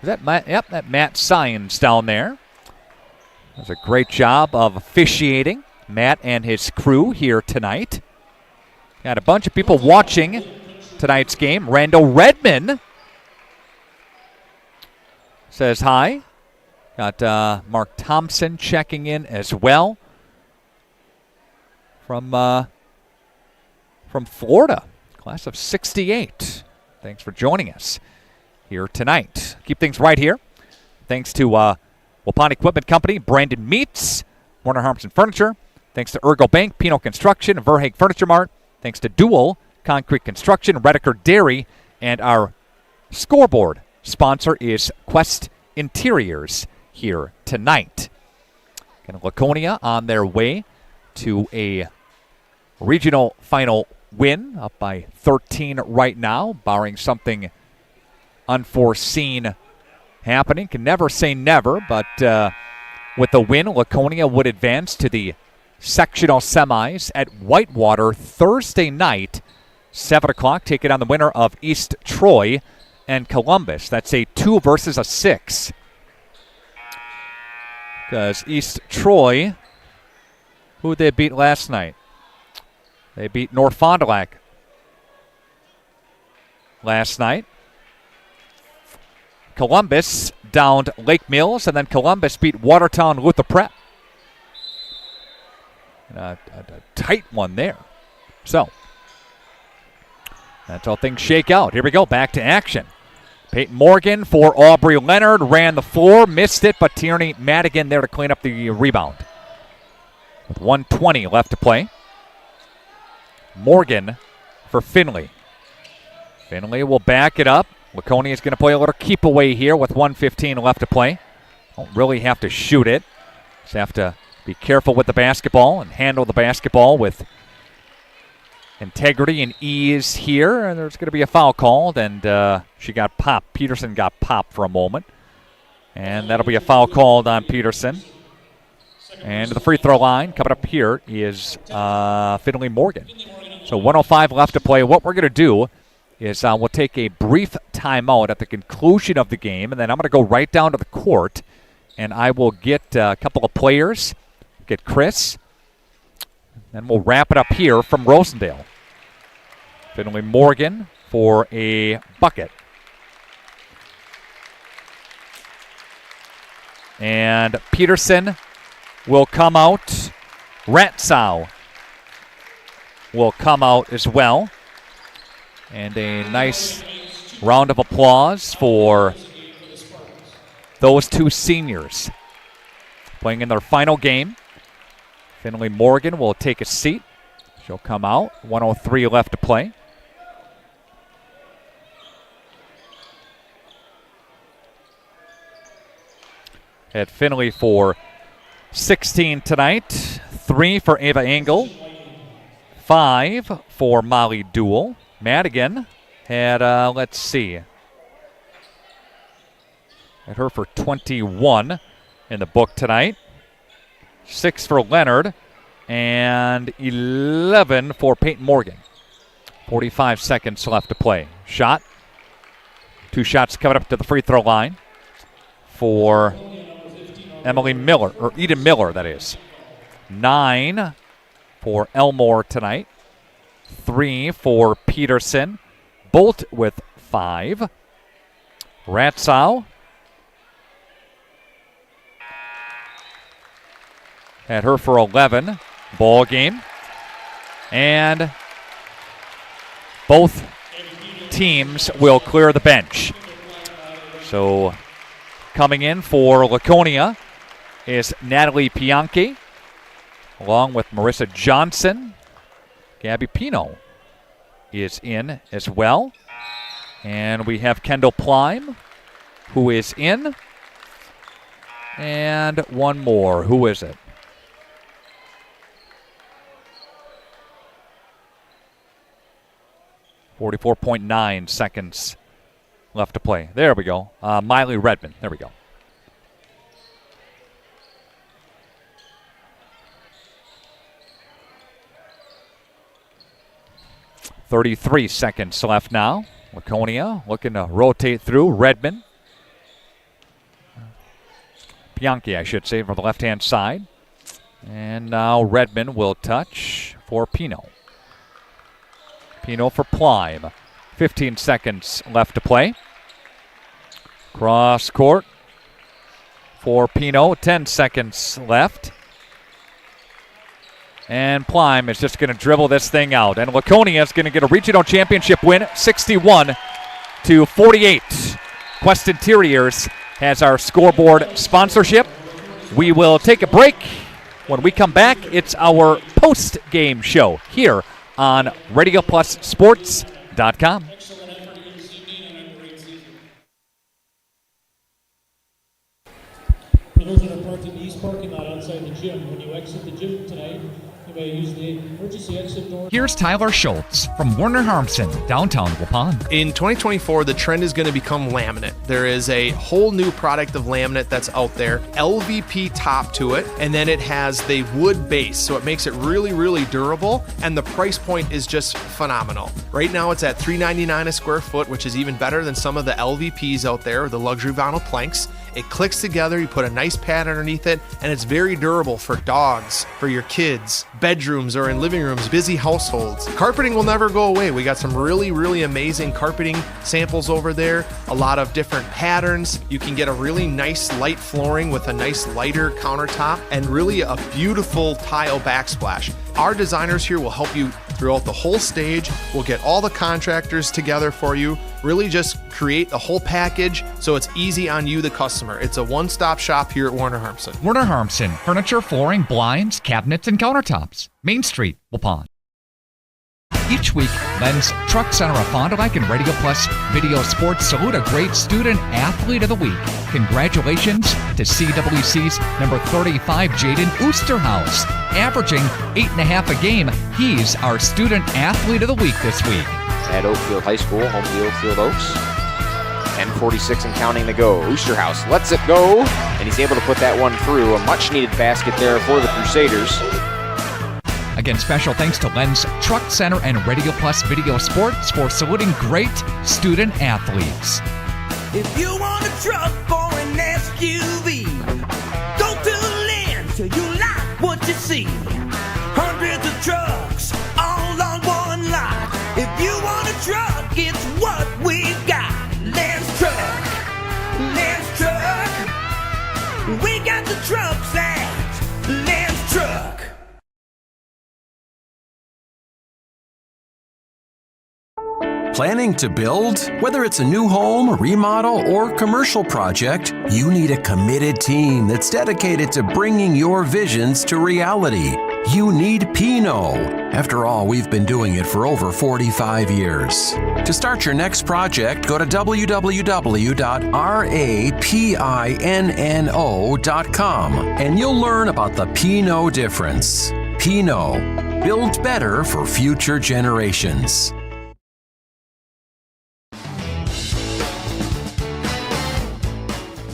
Is that Matt? Yep, that Matt Sines down there. Does a great job of officiating, Matt and his crew here tonight. Got a bunch of people watching tonight's game. Randall Redman says hi. Got Mark Thompson checking in as well from Florida, class of '68. Thanks for joining us here tonight. Keep things right here. Thanks to Wapon Equipment Company, Brandon Meats, Warner Harmson Furniture. Thanks to Ergo Bank, Pino Construction, Verhaeg Furniture Mart. Thanks to Dual Concrete Construction, Redeker Dairy, and our scoreboard sponsor is Quest Interiors here tonight. And Laconia on their way to a regional final win, up by 13 right now, barring something unforeseen happening. Can never say never, but with a win, Laconia would advance to the sectional semis at Whitewater Thursday night, 7 o'clock. Take it on the winner of East Troy and Columbus. That's a 2 versus a 6. Because East Troy, who did they beat last night? They beat North Fond du Lac last night. Columbus downed Lake Mills, and then Columbus beat Watertown Luther Prep. A tight one there. So, that's how things shake out. Here we go, back to action. Peyton Morgan for Aubrey Leonard, ran the floor, missed it, but Tierney Madigan there to clean up the rebound. With 1:20 left to play. Morgan for Finley. Finley will back it up. Laconia is going to play a little keep away here with 1:15 left to play. Don't really have to shoot it. Just have to be careful with the basketball and handle the basketball with integrity and ease here. And there's going to be a foul called, and she got popped. Peterson got popped for a moment. And that'll be a foul called on Peterson. And to the free throw line, coming up here is Finley Morgan. So 1:05 left to play. What we're going to do is we'll take a brief timeout at the conclusion of the game, and then I'm going to go right down to the court, and I will get a couple of players, get Chris, and we'll wrap it up here from Rosendale. Finley Morgan for a bucket. And Peterson will come out. Ratsow will come out as well. And a nice round of applause for those two seniors playing in their final game. Finley Morgan will take a seat. She'll come out. 1:03 left to play. At Finley for 16 tonight. 3 for Ava Engel. 5 for Molly Duell. Madigan had, let's see, had her for 21 in the book tonight. 6 for Leonard and 11 for Peyton Morgan. 45 seconds left to play. Shot. 2 shots coming up to the free throw line for Emily Miller, or Eden Miller, that is. 9 for Elmore tonight. 3 for Peterson. Bolt with 5. Ratsow had her for 11. Ball game. And both teams will clear the bench. So coming in for Laconia is Natalie Pianchi, along with Marissa Johnson. Gabby Pino is in as well. And we have Kendall Plime, who is in. And one more. Who is it? .9 seconds left to play. There we go. Miley Redmond. There we go. .33 seconds left now. Laconia looking to rotate through. Redmond. Bianchi, I should say, from the left-hand side. And now Redmond will touch for Pino. Pino for Plime. 15 seconds left to play. Cross court for Pino. 10 seconds left. And Plime is just going to dribble this thing out. And Laconia is going to get a regional championship win, 61-48. Quest Interiors has our scoreboard sponsorship. We will take a break. When we come back, it's our post-game show here on RadioPlusSports.com. For those that are parked in the east parking lot outside the gym, when you exit the gym tonight, you may use the emergency exit door. Here's Tyler Schultz from Werner Harmson, downtown Waupun. In 2024, the trend is going to become laminate. There is a whole new product of laminate that's out there, LVP top to it, and then it has the wood base, so it makes it really, really durable, and the price point is just phenomenal. Right now, it's at $3.99 a square foot, which is even better than some of the LVPs out there, the luxury vinyl planks. It clicks together, you put a nice pad underneath it, and it's very durable for dogs, for your kids, bedrooms or in living rooms, busy households. Carpeting will never go away. We got some really, really amazing carpeting samples over there, a lot of different patterns. You can get a really nice light flooring with a nice lighter countertop and really a beautiful tile backsplash. Our designers here will help you throughout the whole stage. We'll get all the contractors together for you, really just create the whole package so it's easy on you, the customer. It's a one-stop shop here at Werner Harmson. Werner Harmson, furniture, flooring, blinds, cabinets, and countertops. Main Street, Waupun. Each week, Len's Truck Center of Fond du Lac and Radio Plus Video Sports salute a great student athlete of the week. Congratulations to CWC's number 35, Jaden Oosterhouse. Averaging 8.5 a game, he's our student athlete of the week this week. At Oakfield High School, home to the Oakfield Oaks. 10:46 and counting to go. Oosterhouse lets it go, and he's able to put that one through. A much-needed basket there for the Crusaders. Again, special thanks to Len's Truck Center and Radio Plus Video Sports for saluting great student athletes. If you want a truck or an SUV, go to Lynn till you like what you see. Hundreds of trucks all on one lot. If you want a truck, it's what we've got. Lyn's Truck, Lyn's Truck. We got the trucks at Lyn's Truck. Planning to build? Whether it's a new home, remodel, or commercial project, you need a committed team that's dedicated to bringing your visions to reality. You need Pinot. After all, we've been doing it for over 45 years. To start your next project, go to www.rapinno.com and you'll learn about the Pinot difference. Pinot. Build better for future generations.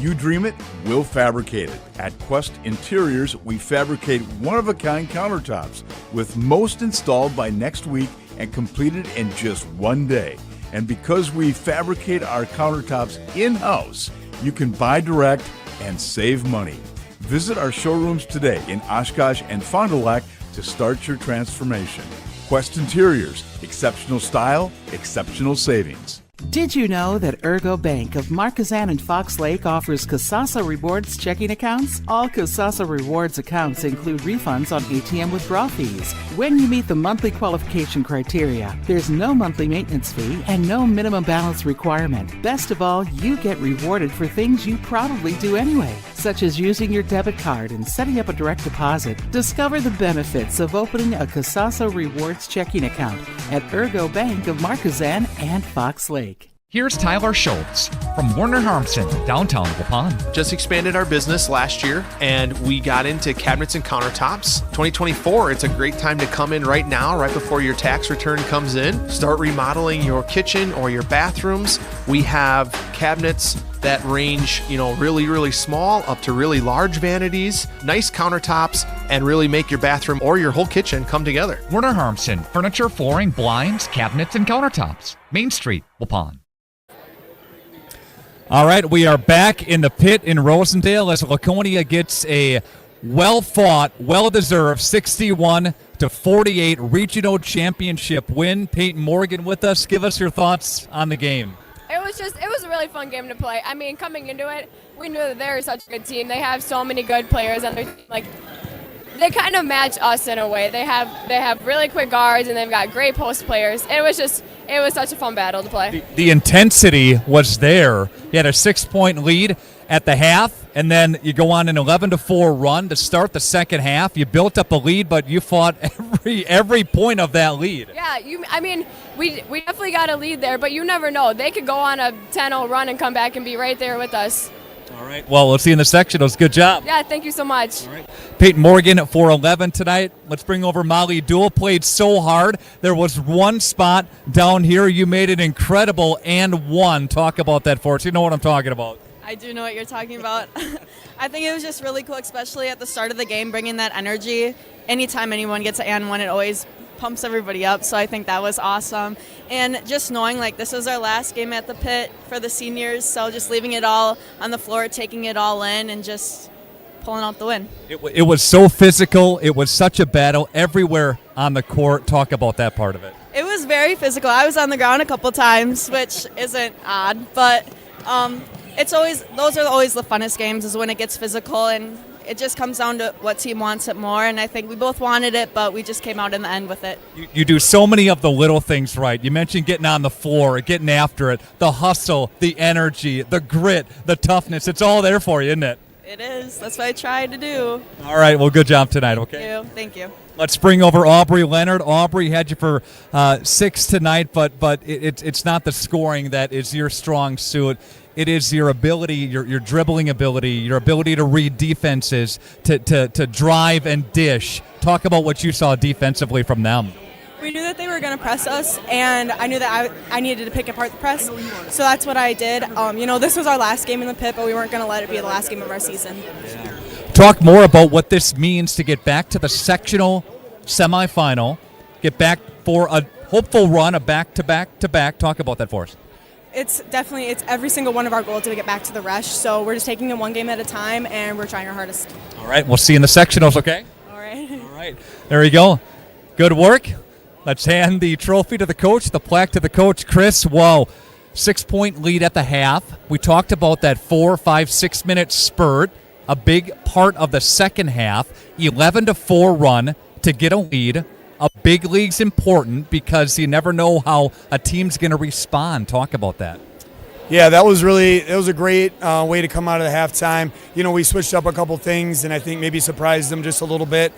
You dream it, we'll fabricate it. At Quest Interiors, we fabricate one-of-a-kind countertops, with most installed by next week and completed in just one day. And because we fabricate our countertops in-house, you can buy direct and save money. Visit our showrooms today in Oshkosh and Fond du Lac to start your transformation. Quest Interiors, exceptional style, exceptional savings. Did you know that Ergo Bank of Marquezan and Fox Lake offers Casasa Rewards checking accounts? All Casasa Rewards accounts include refunds on ATM withdrawal fees when you meet the monthly qualification criteria. There's no monthly maintenance fee and no minimum balance requirement. Best of all, you get rewarded for things you probably do anyway, such as using your debit card and setting up a direct deposit. Discover the benefits of opening a Casasa Rewards checking account at Ergo Bank of Marquezan and Fox Lake. Here's Tyler Schultz from Werner Harmson, downtown Waupun. Just expanded our business last year, and we got into cabinets and countertops. 2024, it's a great time to come in right now, right before your tax return comes in. Start remodeling your kitchen or your bathrooms. We have cabinets that range, really, really small up to really large vanities, nice countertops, and really make your bathroom or your whole kitchen come together. Werner Harmson, furniture, flooring, blinds, cabinets, and countertops. Main Street, Waupun. All right, we are back in the pit in Rosendale as Laconia gets a well-fought, well-deserved 61-48 regional championship win. Peyton Morgan with us. Give us your thoughts on the game. It was a really fun game to play. I mean, coming into it, we knew that they were such a good team. They have so many good players on their team. They kind of match us in a way. They have really quick guards and they've got great post players. It was such a fun battle to play. The intensity was there. You had a 6-point lead at the half, and then you go on an 11-4 run to start the second half. You built up a lead, but you fought every point of that lead. Yeah, we definitely got a lead there, but you never know. They could go on a 10-0 run and come back and be right there with us. All right. Well, let's see in the sectionals. Good job. Yeah, thank you so much. All right. Peyton Morgan for 11 tonight. Let's bring over Molly Duell. Played so hard. There was one spot down here. You made an incredible and one. Talk about that for us. You know what I'm talking about. I do know what you're talking about. I think it was just really cool, especially at the start of the game, bringing that energy. Anytime anyone gets an and one, it always pumps everybody up, so I think that was awesome. And just knowing this is our last game at the pit for the seniors, so just leaving it all on the floor, taking it all in, and just pulling out the win. It was so physical. It was such a battle everywhere on the court. Talk about that part of it. It was very physical. I was on the ground a couple times, which isn't odd, but those are always the funnest games, is when it gets physical, and it just comes down to what team wants it more, and I think we both wanted it, but we just came out in the end with it. You do so many of the little things right. You mentioned getting on the floor, getting after it, the hustle, the energy, the grit, the toughness. It's all there for you, isn't it? It is. That's what I tried to do. All right. Well, good job tonight, okay? Thank you. Let's bring over Aubrey Leonard. Aubrey had you for 6 tonight, but it's not the scoring that is your strong suit. It is your ability, your dribbling ability, your ability to read defenses, to drive and dish. Talk about what you saw defensively from them. We knew that they were going to press us, and I knew that I needed to pick apart the press, so that's what I did. This was our last game in the pit, but we weren't going to let it be the last game of our season. Talk more about what this means to get back to the sectional semifinal, get back for a hopeful run, a back-to-back-to-back. Talk about that for us. It's every single one of our goals to get back to the rush, so we're just taking it one game at a time, and we're trying our hardest. All right, we'll see you in the sectionals, okay? All right. All right, there you go. Good work. Let's hand the trophy to the coach, the plaque to the coach. Chris, whoa, 6-point lead at the half. We talked about that 4, 5, 6 minute spurt, a big part of the second half. 11-4 run to get a lead. A big league's important because you never know how a team's going to respond. Talk about that. Yeah, it was a great way to come out of the halftime. We switched up a couple things and I think maybe surprised them just a little bit.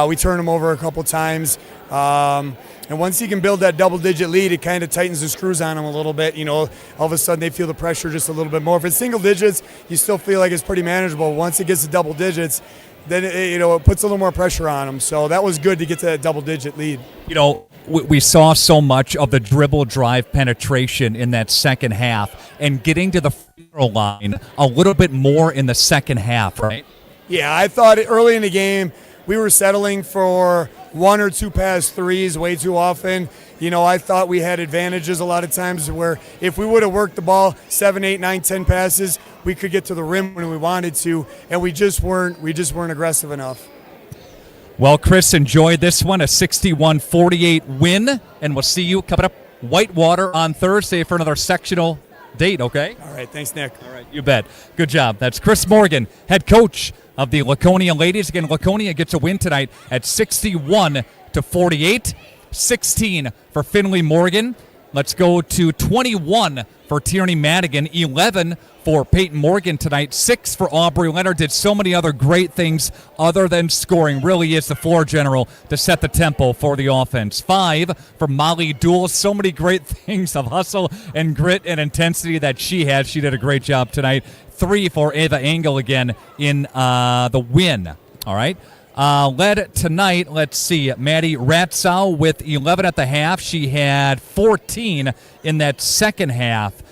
We turned them over a couple times. And once you can build that double-digit lead, it kind of tightens the screws on them a little bit. All of a sudden they feel the pressure just a little bit more. If it's single digits, you still feel like it's pretty manageable. Once it gets to double digits, then it puts a little more pressure on them. So that was good to get to that double-digit lead. We saw so much of the dribble drive penetration in that second half and getting to the free throw line a little bit more in the second half, right? Yeah, I thought early in the game we were settling for 1 or 2 pass threes way too often. I thought we had advantages a lot of times where if we would have worked the ball 7, 8, 9, 10 passes, we could get to the rim when we wanted to, and we just weren't aggressive enough. Well, Chris, enjoy this one, a 61-48 win, and we'll see you coming up Whitewater on Thursday for another sectional date, okay? All right, thanks, Nick. All right, you bet. Good job. That's Chris Morgan, head coach of the Laconia ladies. Again, Laconia gets a win tonight at 61-48, 16 for Finley Morgan. Let's go to 21 for Tierney Madigan, 11 for Peyton Morgan tonight, 6 for Aubrey Leonard. Did so many other great things other than scoring. Really is the floor general to set the tempo for the offense. 5 for Molly Dool. So many great things of hustle and grit and intensity that she had. She did a great job tonight. 3 for Ava Engel again in the win. All right. Led tonight, let's see, Maddie Ratzow with 11 at the half. She had 14 in that second half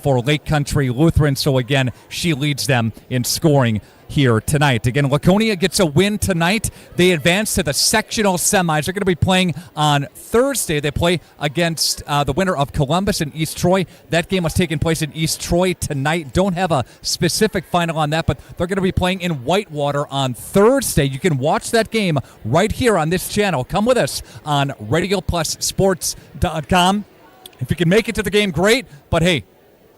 for Lake Country Lutheran. So, again, she leads them in scoring here tonight. Again, Laconia gets a win tonight. They advance to the sectional semis. They're going to be playing on Thursday. They play against the winner of Columbus and East Troy. That game was taking place in East Troy tonight. Don't have a specific final on that, but they're going to be playing in Whitewater on Thursday. You can watch that game right here on this channel. Come with us on RadioPlusSports.com. If you can make it to the game, great. But, hey,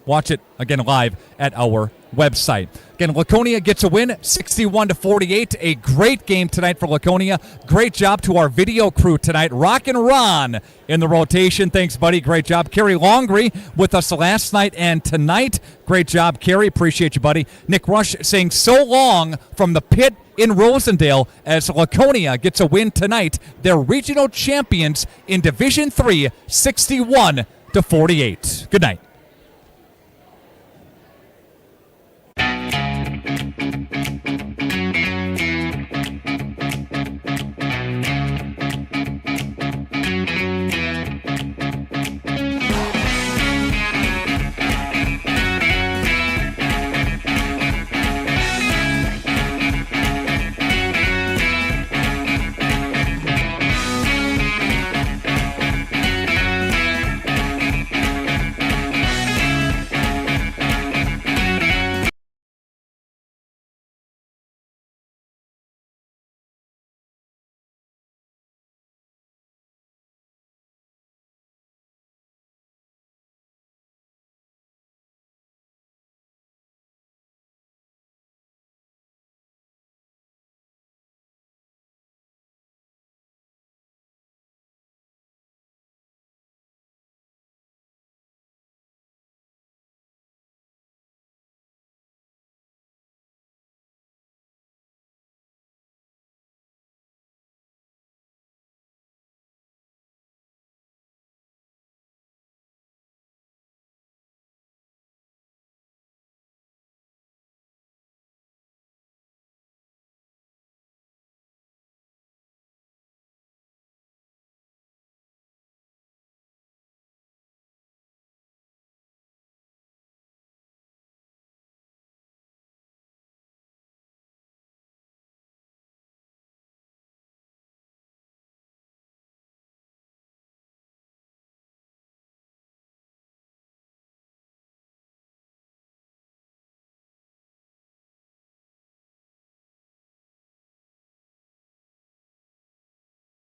watch it again live at our website. Again, Laconia gets a win, 61-48. A great game tonight for Laconia. Great job to our video crew tonight. Rock and Ron in the rotation. Thanks, buddy. Great job. Kerry Longree with us last night and tonight. Great job, Kerry. Appreciate you, buddy. Nick Rush saying so long from the pit in Rosendale as Laconia gets a win tonight. They're regional champions in Division III, 61-48. Good night.